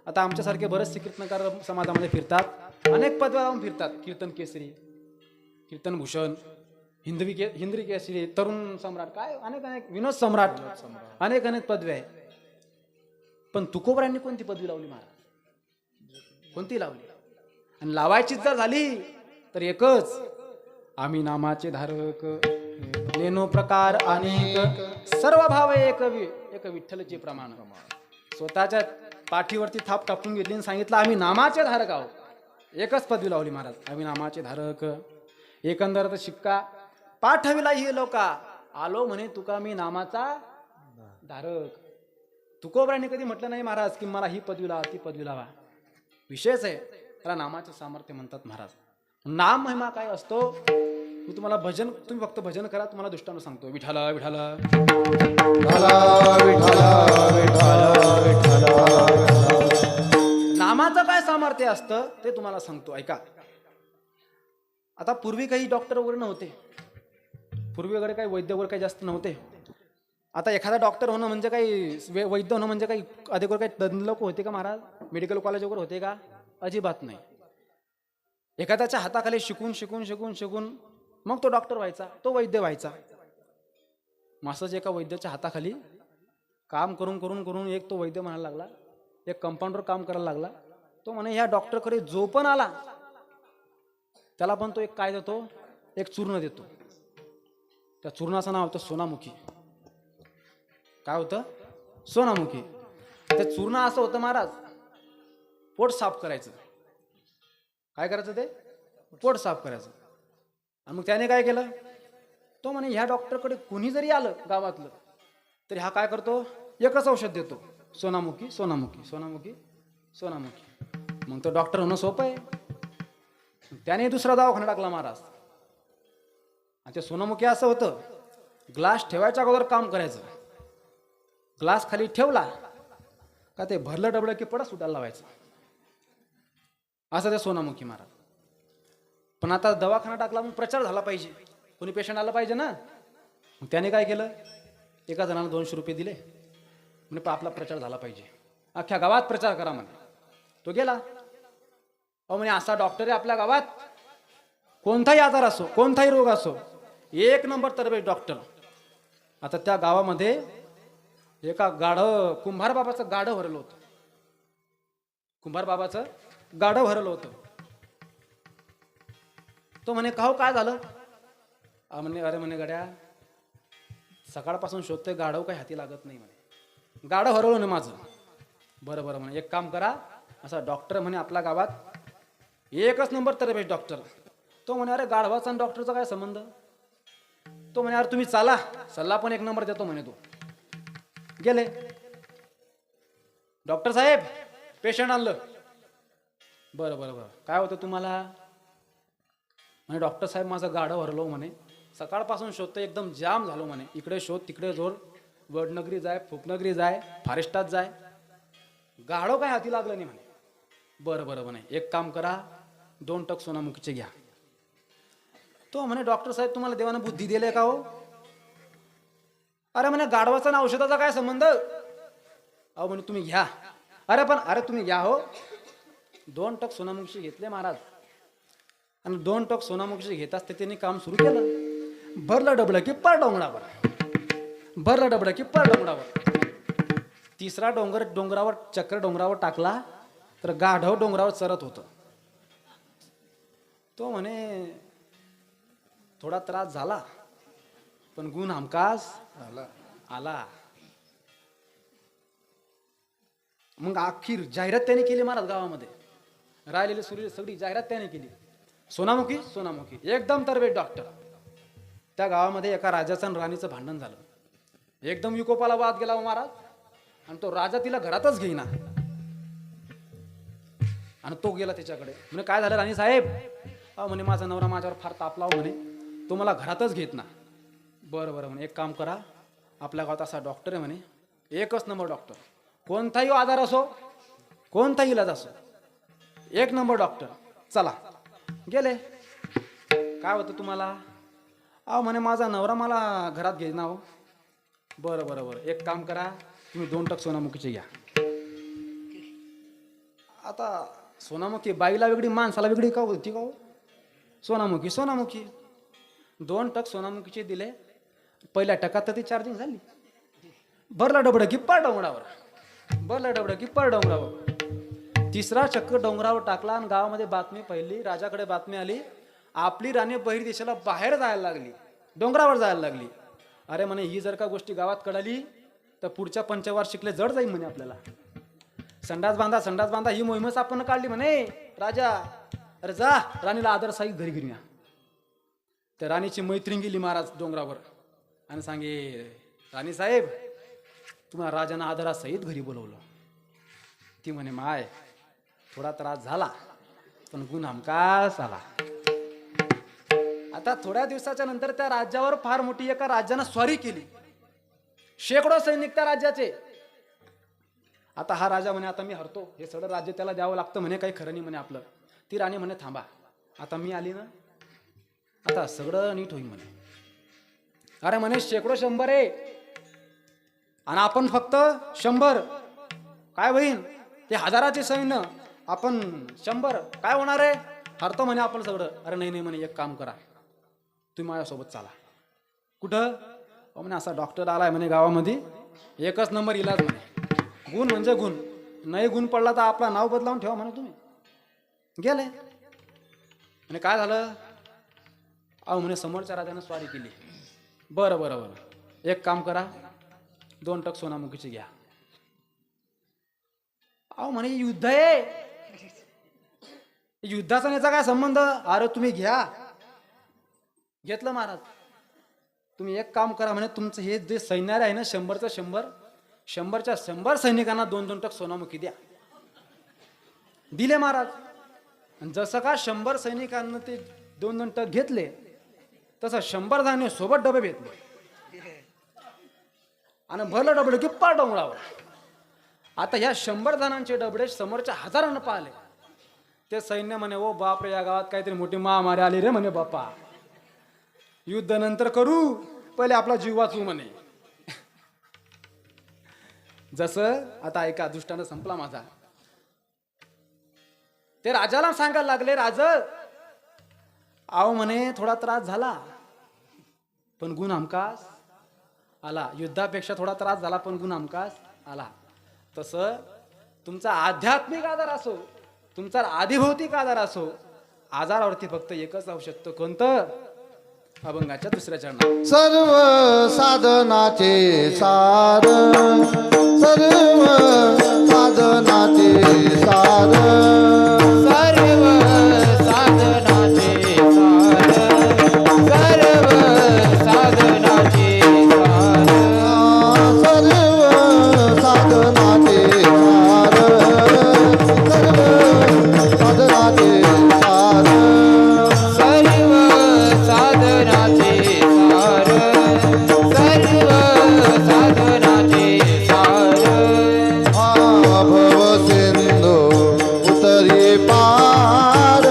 आता आमच्यासारखे बरेचसे कीर्तनकार समाजामध्ये फिरतात, अनेक पदव्या लावून फिरतात, कीर्तन केसरी, कीर्तन भूषण, हिंद्री केसरी, तरुण सम्राट, काय अनेक अनेक, विनोद सम्राट, अनेक अनेक पदव्या आहे. पण तुकोबांनी कोणती पदवी लावली महाराज, कोणती लावली. आणि लावायची जर झाली तर एकच, आम्ही नामाचे धारक, नेनो प्रकार अनेक, सर्व भाव एक विठ्ठलचे प्रमाण. स्वतःच्या पाठीवरती थाप टाकून घेतली आणि सांगितलं आम्ही नामाचे धारक आहोत. एकच पदवी लावली महाराज, आम्ही नामाचे धारक. एकंदर शिक्का पाठविला ही लोका, आलो म्हणे तुका मी नामाचा धारक. तुकोबांनी कधी म्हटलं नाही महाराज की मला ही पदवी लावा ती पदवी लावा. विशेष आहे त्याला नामाचं सामर्थ्य म्हणतात महाराज. नाम महिमा काय असतो मी तुम्हाला भजन, तुम्ही फक्त भजन करा, तुम्हाला दृष्टांत सांगतो. विठ्ठल विठ्ठल नामाचं काय सामर्थ्य असतं ते तुम्हाला सांगतो, ऐका. आता पूर्वी काही डॉक्टर वगैरे नव्हते, पूर्वी वगैरे काही वैद्य वगैरे काही जास्त नव्हते. आता एखादा डॉक्टर होणं म्हणजे काही, वैद्य होणं म्हणजे काही अधिक काही तज्ञ लोक होते का महाराज, मेडिकल कॉलेज वगैरे होते का, अजिबात नाही. एखाद्याच्या हाताखाली शिकून शिकून शिकून शिकून मग तो डॉक्टर व्हायचा, तो वैद्य व्हायचा. मासच एका वैद्याच्या हाताखाली काम करून करून करून एक तो वैद्य म्हणायला लागला, एक कंपाऊंडर काम करायला लागला. तो म्हणे ह्या डॉक्टरकडे जो पण आला त्याला पण तो एक काय देतो, एक चूर्ण देतो. त्या चूर्णाचं नाव होतं सोनामुखी. काय होतं, सोनामुखी. ते चूर्ण असं होतं महाराज, पोट साफ करायचं. काय करायचं ते, पोट साफ करायचं. आणि मग त्याने काय केलं, तो म्हणे ह्या डॉक्टरकडे कुणी जरी आलं गावातलं तरी हा काय करतो, एकच औषध देतो, सोनामुखी सोनामुखी सोनामुखी सोनामुखी. मग तो डॉक्टर होणं सोपं आहे. त्याने दुसरा दवाखाना टाकला महाराज. आणि ते सोनामुखी असं होतं, ग्लास ठेवायच्या अगोदर काम करायचं. ग्लास खाली ठेवला का ते भरलं डबलं की पडत सुटायला लावायचं. असं ते सोनामुखी महाराज. पण आता दवाखाना टाकला मग प्रचार झाला पाहिजे, कोणी पेशंट आला पाहिजे ना. मग त्याने काय केलं, एका जणाला 200 रुपये दिले, म्हणजे आपला प्रचार झाला पाहिजे, अख्ख्या गावात प्रचार करा म्हणे. तो गेला. अहो म्हणे असा डॉक्टर आहे आपल्या गावात, कोणताही आजार असो, कोणताही रोग असो, 1 नंबर तरबेज डॉक्टर. आता त्या गावामध्ये एका कुंभार बाबाचं गाढं भरलं होतं. कुंभार बाबाचं गाढं भरलं होतं. तो म्हणे का हो काय झालं. म्हणे अरे म्हणे गड्या सकाळपासून शोधतोय, गाढव काही हाती लागत नाही म्हणे, गाढं हरवलं म्हणे माझं. बरं बरं म्हणे एक काम करा, असा डॉक्टर म्हणे आपल्या गावात 1 नंबर तरबेज डॉक्टर. तो म्हणे अरे गाढवाचा आणि डॉक्टरचा काय संबंध. तो म्हणे अरे तुम्ही चाला, सल्ला पण 1 नंबर देतो म्हणे. तो गेले. डॉक्टर साहेब पेशंट आणलं. बरं बरं बरं काय होतं तुम्हाला. म्हणे डॉक्टर साहेब माझं गाढं भरलो म्हणे, सकाळपासून शोधतो, एकदम जाम झालो म्हणे, इकडे शोध तिकडे जोर, वडनगरी जाय, फुपनगरी जाय, फॉरेस्टात जाय, गाढव काय हाती लागलं नाही म्हणे. बरं बरं म्हणे एक काम करा, 2 टक सोनामुखीचे घ्या. तो म्हणे डॉक्टर साहेब तुम्हाला देवानं बुद्धी दिली का हो. अरे म्हणे गाढवाचा ना औषधाचा काय संबंध. अहो म्हणे तुम्ही घ्या. अरे तुम्ही घ्या हो. 2 टक सोनामुखी घेतले महाराज, आणि 2 टक सोनामुखी घेत असते त्यांनी काम सुरू केलं. भरलं डबडं की पार डोंगरावर, भरलं डबडं की पार डोंगरावर. 3रा डोंगरावर चक्र डोंगरावर टाकला तर गाढव डोंगरावर चरत होतं. तो म्हणे थोडा त्रास झाला, पण गुण हमखास आला. मग अखेर जाहिरात त्याने केली महाराज गावामध्ये, राहिलेली सगळी जाहिरात त्याने केली. सोनामुखी सोनामुखी एकदम तरबेज डॉक्टर. त्या गावामध्ये एका राजाचं आणि राणीचं भांडण झालं. एकदम विकोपाला वाद गेला महाराज, आणि तो राजा तिला घरातच घेईना. आणि तो गेला त्याच्याकडे. म्हणे काय झालं राणी साहेब. म्हणे माझा नवरा माझ्यावर फार तापला म्हणे, तो मला घरातच घेत ना. बरं बरं म्हणे एक काम करा, आपल्या गावात असा डॉक्टर आहे म्हणे, 1 नंबर डॉक्टर, कोणताही आजार असो, कोणताही इलाज असो, 1 नंबर डॉक्टर, चला. गेले. काय होतं तुम्हाला. म्हणे माझा नवरा मला घरात घे ना हो. बरं बरं बरं एक काम करा, तुम्ही 2 टक सोनामुखीचे घ्या. आता सोनामुखी बाईला वेगळी माणसाला वेगळी का होती का हो. सोनामुखी सोनामुखी 2 टक सोनामुखीचे दिले. पहिल्या टकात तर ती चार्जिंग झाली. भरला डबडं की पार डोंगरावर, भरला डबडं की पार डोंगरावर. 3रा चक्र डोंगरावर टाकला, आणि गावामध्ये बातमी पहिली, राजाकडे बातमी आली, आपली राणी बहिर्देशाला बाहेर जायला लागली, डोंगरावर जायला लागली. अरे म्हणे ही जर का गोष्टी गावात कळाली तर पुढच्या पंचवार्षिकले जड जाईल म्हणे आपल्याला. संडास बांधा ही मोहीमच आपण काढली म्हणे राजा. अरे जा राणीला आदर साई घरी घेऊन या. त्या राणीची मैत्रीण गेली महाराज डोंगरावर, आणि सांगे राणी साहेब तुम्हाला राजानं आदरासहित घरी बोलवलं. ती म्हणे माय थोडा त्रास झाला, पण गुण हमखास आला. आता थोड्या दिवसाच्या नंतर त्या राज्यावर फार मोठी एका राज्यानं स्वारी केली, शेकडो सैनिक त्या राज्याचे. आता हा राजा म्हणे आता मी हरतो, हे सगळं राज्य त्याला द्यावं लागतं म्हणे, काही खरं नाही म्हणे आपलं. ती राणी म्हणे थांबा, आता मी आली ना, आता सगळं नीट होईल म्हणे. अरे म्हणे शेकडो 100 आहे, आणि आपण फक्त 100. काय होईल ते 1000चे सैन्य, आपण 100, काय होणार आहे, हरतो म्हणे आपण सगळं. अरे नाही म्हणे एक काम करा, तुम्ही माझ्यासोबत चाला. कुठं. म्हणे असा डॉक्टर आलाय म्हणे गावामध्ये, 1 नंबर इलाज म्हणे, गुण म्हणजे गुण, नाही गुण पडला तर आपला नाव बदलावून ठेवा म्हणे तुम्ही. गेले. म्हणे काय झालं. म्हणे समोरच्या राजानं स्वारी केली. बरं बरं बरं एक काम करा, 2 टक सोनामुखीची घ्या. म्हणे युद्ध आहे, युद्धाचा याचा काय संबंध. अरे तुम्ही घ्या. घेतलं महाराज. तुम्ही एक काम करा म्हणे, तुमचं हे जे सैन्य आहे ना 100चं 100च्या 100 सैनिकांना 2-2 टक सोनामुखी द्या. दिले महाराज. आणि जसं का 100 सैनिकांना ते 2-2 टक घेतले, तसं 100 जणांनी सोबत डबे घेतले, आणि भरलं डबडे की पार डोंगरावर. आता ह्या 100 जणांचे डबडे समोरच्या हजारांना पाहिले. ते सैन्य म्हणे ओ बाप रे, या गावात काहीतरी मोठी महामारी आली रे म्हणे बापा, युद्ध नंतर करू, पहिले आपला जीव वाचू म्हणे. जसं आता ऐका, दुष्टांत संपला माझा. ते राजाला सांगायला लागले, राज आहो म्हणे थोडा त्रास झाला पण गुण हमखास आला. युद्धापेक्षा थोडा त्रास झाला पण गुण हमखास आला. तसं तुमचा आध्यात्मिक आधार असो, तुमचा आधिभौतिक आधार असो, आजारावरती फक्त एकच औषध, कोणतं? अभंगाच्या दुसऱ्या चरणात. सर्व साधनाचे सार, सर्व साधनाचे सार, सर्व साधनाचे सार, सर्व साधनाचे सार, सर्व साधनाचे सार, सर्व साधनाचे सार, सर्व साधनाचे सार, सर्व साधनाचे सार. भव सिंधू उतरी पार,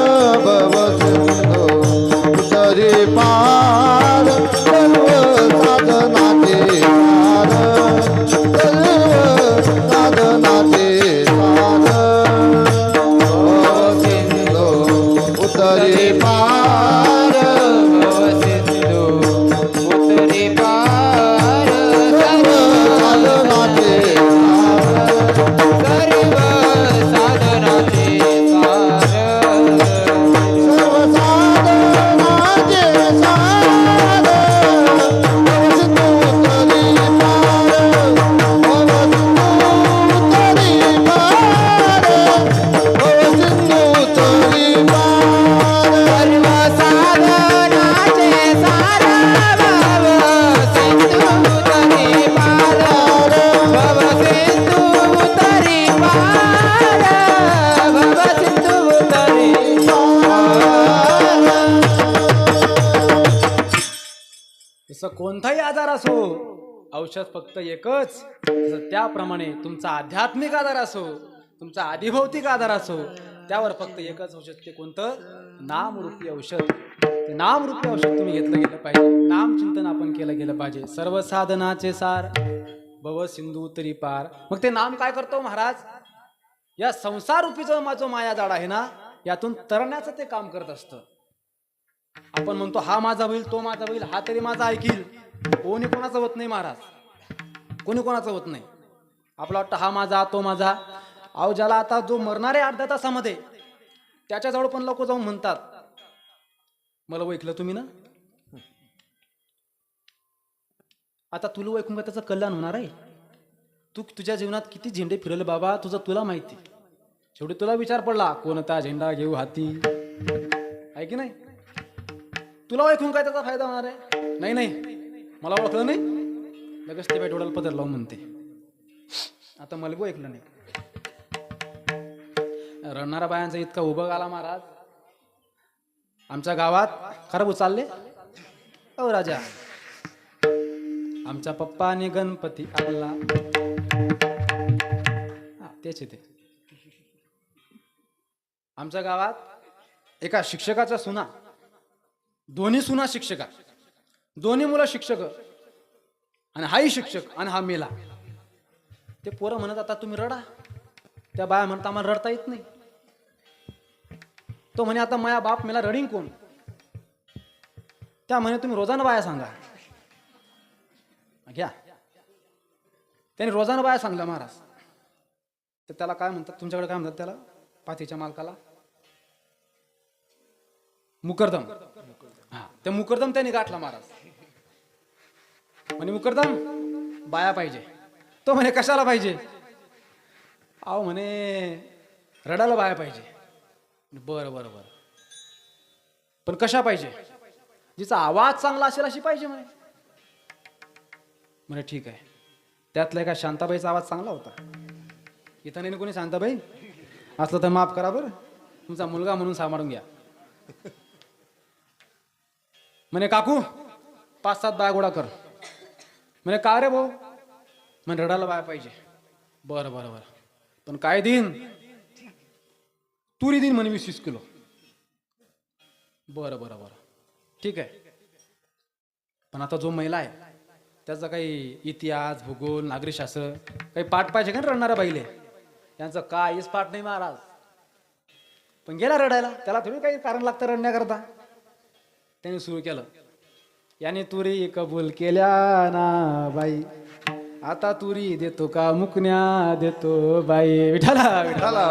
भव सिंधू उतरी पार, सर्व साधनाचे सार, सर्व साधनाचे सार, भव सिंधू उतरी पार, भव सिंधू उतरी पार, सर्व साधनाचे सार, सर्व साधनाचे सार, सर्व साधनाचे सार, भव सिंधू उतरी पार, भव सिंधू उतरी पार, भव सिंधू उतरी पार, सर्व साधनाचे सार, भव सिंधू उतरी पार, भव सिंधू उतरी पार, भव सिंधू उतरी पार. तसं कोणताही आजार असो, औषध फक्त एकच. तसं त्याप्रमाणे तुमचा आध्यात्मिक आधार असो, तुमचा आधिभौतिक आधार असो, त्यावर फक्त एकच औषध, ते कोणतं? नामरूपी औषध. ते नामरूपी औषध तुम्ही घेतलं गेलं पाहिजे, नामचिंतन आपण केलं गेलं पाहिजे. सर्व साधनाचे सार, भव सिंधू तरी पार. मग ते नाम काय करतो महाराज? या संसार रूपी जो माझा माया जाळ आहे ना, यातून तरण्याचं ते काम करत असतं. आपण म्हणतो हा माझा होईल, तो माझा होईल, हा तरी माझा ऐकील. कोणी कोणाचं होत नाही महाराज, कोणी कोणाचं होत नाही. आपला वाटतं हा माझा, तो माझा. अहो ज्याला आता जो मरणारे अर्ध्या तासामध्ये, त्याच्याजवळ पण लोक जाऊन म्हणतात, मला ऐकलं तुम्ही ना, आता तुला ऐकून का त्याचं कल्याण होणार आहे? तू तुझ्या जीवनात किती झेंडे फिरवले बाबा, तुला माहिती. शेवटी तुला विचार पडला, कोणता झेंडा घेऊ हाती, आहे की नाही? तुला ऐकून काय त्याचा फायदा होणार आहे? नाही, मला ओळखलं नाही, लगेच ते बाई डोळ्याला पदर लावून म्हणते, आता मला ऐकलं नाही. रडणारा बायांचा इतका उभं आला महाराज आमच्या गावात. खरं चालले ओ राजा, आमच्या पप्पाने गणपती आणला. तेच ते आमच्या गावात एका शिक्षकाच्या सुना, दोन्ही सुना शिक्षका, दोन्ही मुलं शिक्षक, आणि हाही शिक्षक आणि हा मेला. ते पोरं म्हणत आता तुम्ही रडा, त्या बाया म्हणत आम्हाला रडता येत नाही. तो म्हणे आता माया बाप मेला, रडीन कोण? त्या म्हणे तुम्ही रोजानं बाया सांगा. घ्या, त्याने रोजानं बाया सांगल्या महाराज. तर त्याला काय म्हणतात, तुमच्याकडे काय म्हणतात त्याला, पाथीच्या मालकाला? मुकरदम. हा, ते मुकरदम त्याने गाठला महाराज. म्हणे मुकरदम बाया पाहिजे. तो म्हणे कशाला पाहिजे? अहो म्हणे रडायला बाया पाहिजे. बरं पण कशा पाहिजे? जिचा आवाज चांगला असेल अशी पाहिजे म्हणे. म्हणे ठीक आहे. त्यातला एका शांताबाईचा आवाज चांगला होता. इथं नाही कोणी शांताबाई असलं तर माफ करा बरं, तुमचा मुलगा म्हणून सांभाळून घ्या. म्हणे काकू 5-7 बाया गोळा कर. म्हणे का रे भाऊ? म्हणे रडायला बाया पाहिजे. बरं पण काय देईन? तुरी दिन म्हणे 20 किलो. बरं बरं बरं ठीक आहे. पण आता जो महिला आहे त्याचा काही इतिहास भूगोल नागरिकशास्त्र काही पाठ पाहिजे का रडणाऱ्या बाईले. यांचं काहीच पाठ नाही महाराज. पण गेला रडायला. त्याला थोडी काही कारण लागतं रडण्याकरता. त्याने सुरू केलं. याने तुरी कबूल केल्या ना बाई, आता तुरी देतो का मुकण्या देतो बाई. विठाला विठाला.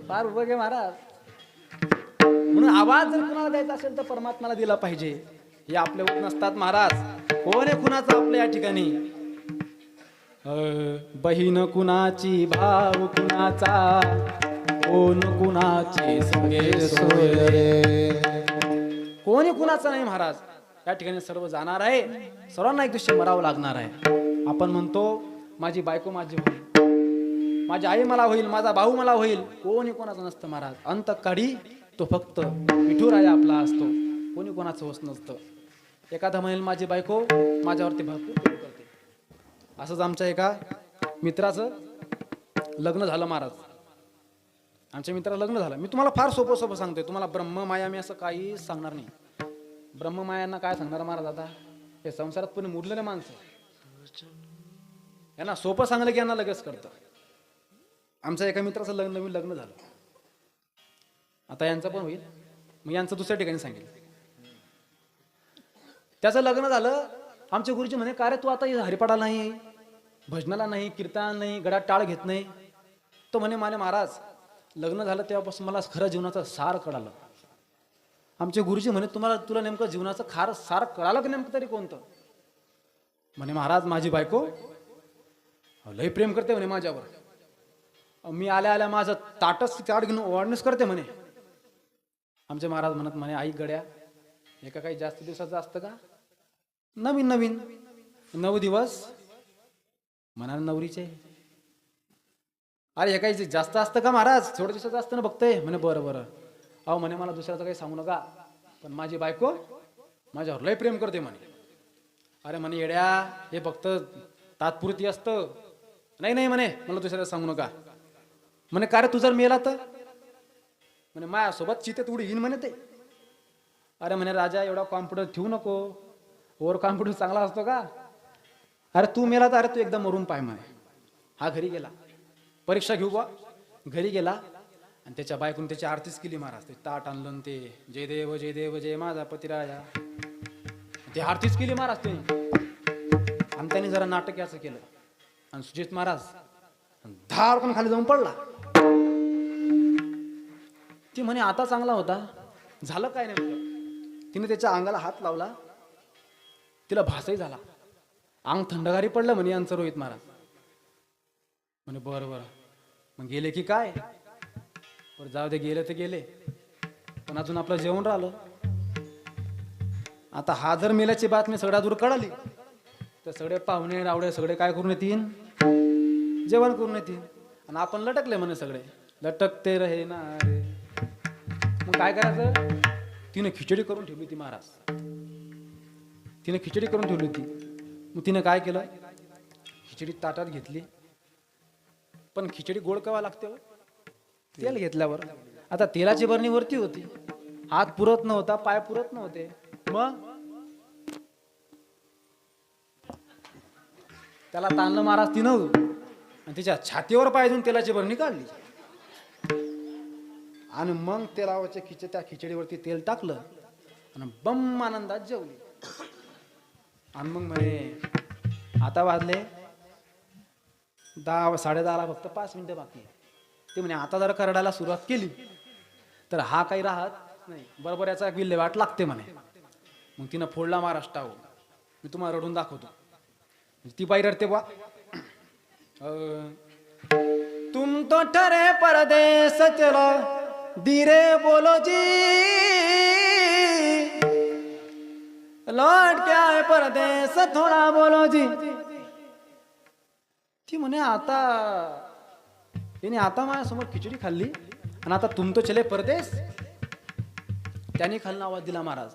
फार उभं घे महाराज. म्हणून आवाज जर कुणाला द्यायचा असेल तर परमात्म्याला दिला पाहिजे. हे आपले होत नसतात महाराज. कोण आहे कुणाचं आपल्या या ठिकाणी. बहीण कुणाची भाव कुणाचा, कोण कुणाची सगळे सोयरे. कोणी कुणाचं नाही महाराज. या ठिकाणी सर्व जाणार आहे. सर्वांना एक दिवशी मरावं लागणार आहे. आपण म्हणतो माझी बायको माझी होईल, माझी आई मला होईल, माझा भाऊ मला होईल. कोणी कोणाचं नसतं महाराज. अंतकाळी तो फक्त विठुराया आपला असतो. कोणी कोणाचं होत नसतं. एखादा म्हणेल माझी बायको माझ्यावरती भरपूर प्रेम करते. असंच आमच्या एका मित्राचं लग्न झालं महाराज. आमच्या मित्राचं लग्न झालं. मी तुम्हाला फार सोपं सोपं सांगतोय. तुम्हाला ब्रह्ममाया मी असं काही सांगणार नाही. ब्रह्ममायांना काय सांगणार महाराज. आता हे संसारात पण मुरलेले माणसं यांना सोपं सांगलं की यांना लगेच करतं. आमच्या एका मित्राचं नवीन लग्न झालं. आता यांचं पण होईल. मग यांचं दुसऱ्या ठिकाणी सांगेल. त्याचं लग्न झालं. आमचे गुरुजी म्हणे काय रे तू आता हरिपाठाला नाही, भजनाला नाही, कीर्तन नाही, गडात टाळ घेत नाही. तो म्हणे माने महाराज लग्न झालं तेव्हापासून मला खरं जीवनाचं सार कळालं. आमचे गुरुजी म्हणे तुला नेमकं जीवनाचं सार कळालं की नेमकं तरी कोणतं. म्हणे महाराज माझी बायको लय प्रेम करते म्हणे माझ्यावर. मी आल्या आल्या माझं ताट घेऊन ओवाळणीच करते म्हणे. आमचे महाराज म्हणत म्हणे आई गड्या एका काही जास्त दिवसाचं असतं का. नवीन 9 दिवस म्हणा नवरीचे. अरे हे काही जास्त असतं का महाराज. थोडं दिवसाचं असतं ना बघतंय. म्हणे बरं बरं. अहो म्हणे मला दुसऱ्याचं काही सांगू नका, पण माझी बायको माझ्यावर लय प्रेम करते म्हणे. अरे म्हणे येड्या हे फक्त तात्पुरती असतं. नाही म्हणे मला दुसऱ्याचं सांगू नका. म्हणे का रे तू जर मेला तर. म्हणे माझ्यासोबत चितेत उडी येईन म्हणे ते. अरे म्हणे राजा एवढा कॉन्फिडन्स ठेवू नको. ओव्हर कॉन्फिडन्स चांगला असतो का. अरे तू मेला तर अरे तू एकदा मरून पाय म्हणे. हा घरी गेला. परीक्षा घेऊ बा. घरी गेला आणि त्याच्या बायकून त्याची आरतीच केली महाराज. ते ताट आणलं ते जय देव जय देव जय माझा पतिराया ते आरतीच केली महाराज त्याने. आणि त्याने जरा नाटक याचं केलं. आणि सुजित महाराज धार पण खाली जाऊन पडला. ती म्हणे आता चांगला होता. झालं काय नाही. तिने त्याच्या अंगाला हात लावला. तिला भासही झाला. अंग थंडगारी पडलं म्हणे यांचं रोहित महाराज. म्हणे बरं मग गेले की काय. बरं जाऊ दे गेले तर गेले, पण अजून आपलं जेवण राहिलं. आता हा जर मेल्याची बातमी सगळ्या दूर कळाली तर सगळे पाहुणे रावडे सगळे काय करून येतील. जेवण करून येतील. आणि आपण लटकले म्हणे सगळे. लटकते रहे ना रे. मग काय करायचं. तिने खिचडी करून ठेवली होती महाराज. तिने खिचडी करून ठेवली होती. मग तिने काय केलं. खिचडी ताटात घेतली. पण खिचडी गोड कवा लागते. तेल घेतल्यावर आता तेलाची बरणी वरती होती. हात पुरत नव्हता, पाय पुरत नव्हते. मग त्याला ताणलं महाराज तिनं. आणि तिच्या छातीवर पाय देऊन तेलाची बरणी काढली. आणि मग तेलावरच्या त्या खिचडीवरती तेल टाकलं आणि बम आनंदात जेवली. आणि मग म्हणे आता वाजले 10 10:30 फक्त 5 मिनिटं बाकी. ते म्हणे आता जर करडायला सुरुवात केली तर हा काही राहत नाही. बरोबर याचा विल्हेवाट लागते म्हणे. मग तिनं फोडला महाराष्ट्रावर. मी तुम्हाला रडून दाखवतो. ती बाई रडते बा. तुम तो ठरे परदेस चलो धीरे बोलो जी लौट के आए परदेस थोड़ा बोलो जी. ती म्हणे आता तिने आता माझ्यासमोर खिचडी खाल्ली आणि आता तुम तो चले परदेस. त्याने खालना आवाज दिला महाराज.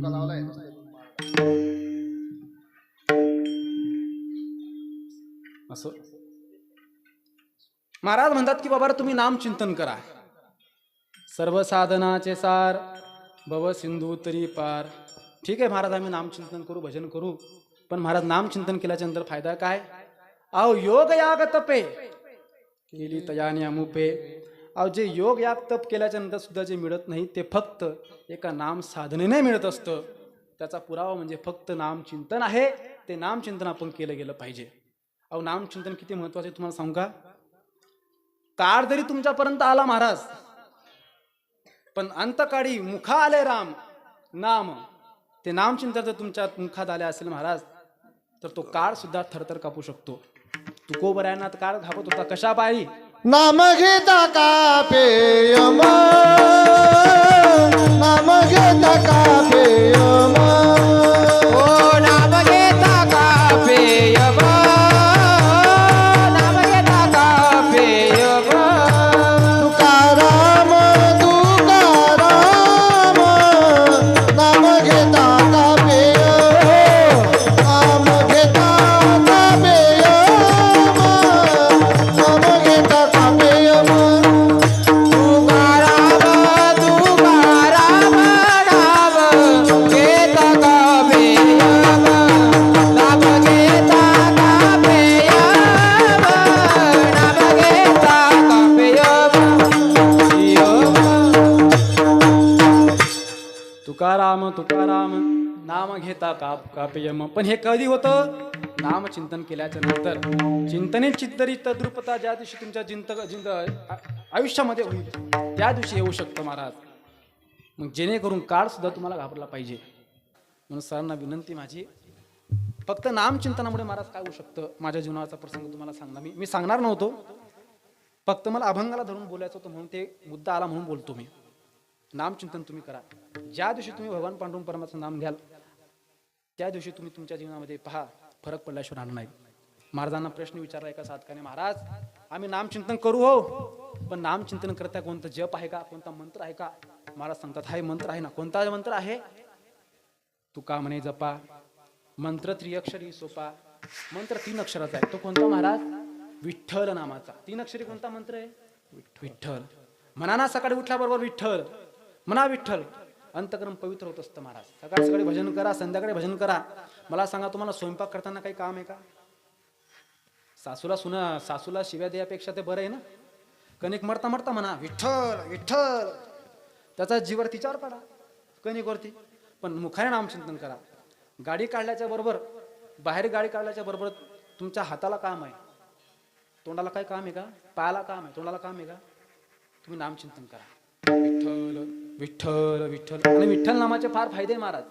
तुका लावलाय असं महाराज म्हणतात की बाबा तुम्ही नाम चिंतन करा. सर्व साधनाचे सार भव सिंधू तरी पार. ठीक आहे महाराज, आम्ही नामचिंतन करू, भजन करू, पण महाराज नामचिंतन केल्याच्या नंतर फायदा काय? अहो योग याग तपे केली तयाने अमुपे. अहो जे योग याग तप केल्याच्या नंतर सुद्धा जे मिळत नाही ते फक्त एका नाम साधनेने मिळत असतं. त्याचा पुरावा म्हणजे फक्त नामचिंतन आहे. ते नामचिंतन आपण केलं गेलं पाहिजे. अहो नामचिंतन किती महत्वाचे तुम्हाला सांगू का? काळ जरी तुमच्यापर्यंत आला महाराज, पण अंतकाळी मुखा आले राम नाम, ते नामचिंतन जर तुमच्या मुखात आले असेल महाराज, तर तो काळ सुद्धा थरथर कापू शकतो. तुकोबऱ्यांना काळ घाबत होता कशा पायी? नाम घेता का पेयम, नाम घेता का पेयम, ओ नाम घेता का पेयम, नाम घेता का पेयम. तुकाराम तुकाराम, नाम घेता का पेयम, नाम घेता का पेयम, नाम घेता का पेयम. तुकाराम तुकाराम नाम घेता का पेयम, नाम घेता का पेयम, नाम घेता का पेयम. तुकाराम तुकाराम नाम घेता कापेयम. पण हे कधी होतं? नामचिंतन केल्याच्या नंतर. चिंतने चित्तरी तद्रुपता ज्या दिवशी तुमच्या आयुष्यामध्ये होईल त्या दिवशी येऊ शकतं महाराज. मग जेणेकरून काळ सुद्धा तुम्हाला घाबरला पाहिजे. म्हणून सरांना विनंती माझी, फक्त नामचिंतनामुळे महाराज काय होऊ शकतं? माझ्या जीवनाचा प्रसंग तुम्हाला सांगणार. मी सांगणार नव्हतो, फक्त मला अभंगाला धरून बोलायचं होतं म्हणून ते मुद्दा आला म्हणून बोलतो मी. नामचिंतन तुम्ही करा. ज्या दिवशी तुम्ही भगवान पांडुरंग परमाचं नाम घ्याल त्या दिवशी तुम्ही तुमच्या जीवनामध्ये पहा फरक पडल्याशिवाय राहणार नाही. महाराजांना प्रश्न विचारला एका साधकाने, महाराज आम्ही नामचिंतन करू हो, पण नामचिंतन करता कोणतं जप आहे का, कोणता मंत्र आहे का? महाराज सांगतात हा मंत्र आहे ना. कोणता मंत्र आहे? तुका म्हणे जपा, मंत्र त्रिअक्षरी सोपा. मंत्र 3 अक्षराचा आहे. तो कोणता महाराज? विठ्ठल नामाचा. 3 अक्षरी कोणता मंत्र आहे? विठ्ठल. म्हणा ना सकाळी उठल्याबरोबर विठ्ठल म्हणा, विठ्ठल. अंतकरण पवित्र होत असतं महाराज. सकाळी सकाळी भजन करा, संध्याकाळी भजन करा. मला सांगा, तुम्हाला स्वयंपाक करताना काही काम आहे का? सासूला शिव्या द्यापेक्षा ते बरं आहे ना. कणिक मरता मरता म्हणा विठ्ठल विठ्ठल, त्याचा जीवर तिच्यावर पडा कणिकवरती. पण मुखाने नामचिंतन करा. गाडी काढल्याच्या बरोबर, बाहेर गाडी काढल्याच्या बरोबर तुमच्या हाताला काम आहे, तोंडाला काय काम आहे का? पायाला काम आहे, तोंडाला काम आहे का? तुम्ही नामचिंतन करा. विठ्ठल विठ्ठल विठ्ठल. आणि विठ्ठल नामाचे फार फायदे महाराज.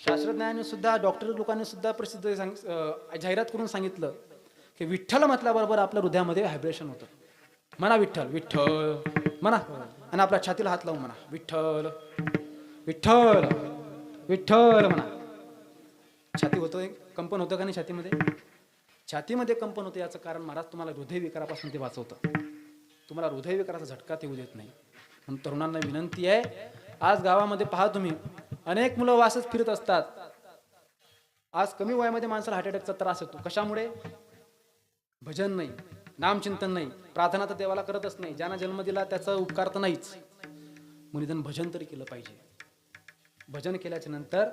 शास्त्रज्ञांनी सुद्धा, डॉक्टर लोकांनी सुद्धा प्रसिद्ध जाहिरात करून सांगितलं की विठ्ठल म्हटल्याबरोबर आपल्या हृदयामध्ये व्हायब्रेशन होतं. म्हणा विठ्ठल विठ्ठल म्हणा, आणि आपल्या छातीला हात लावून म्हणा विठ्ठल विठ्ठल विठ्ठल म्हणा. छाती होतं, कंपन होतं का नाही छातीमध्ये? छातीमध्ये कंपन होतं. याचं कारण महाराज तुम्हाला हृदयविकारापासून ते वाचवतं. तुम्हाला हृदयविकाराचा झटका ते येऊ देत नाही. म्हणून तरुणांना विनंती आहे, आज गावामध्ये पहा तुम्ही अनेक मुलं वासच फिरत असतात. आज कमी वयामध्ये माणसाला हार्ट अटॅकचा त्रास होतो. कशामुळे? भजन नाही, नामचिंतन नाही, प्रार्थना तर देवाला करतच नाही. ज्यांना जन्म दिला त्याचा उपकार तर नाहीच. मुनिधन भजन तरी केलं पाहिजे. भजन केल्याच्या नंतर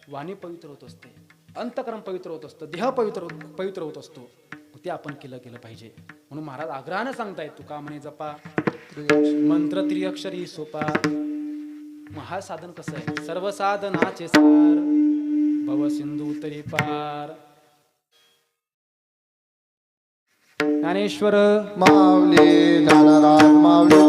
वाणी पवित्र होत असते, अंतकरण पवित्र होत असतं, देह पवित्र होत असतो. ते आपण केलं पाहिजे. म्हणून महाराज आग्रहाने सांगतायत, तुका म्हणे जपा, मंत्र त्रिअक्षरी सोपा. मग हा साधन कसं आहे? सर्व साधनाचे सार भव सिंधू तरी पार. ज्ञानेश्वर माऊली ज्ञानराज माऊली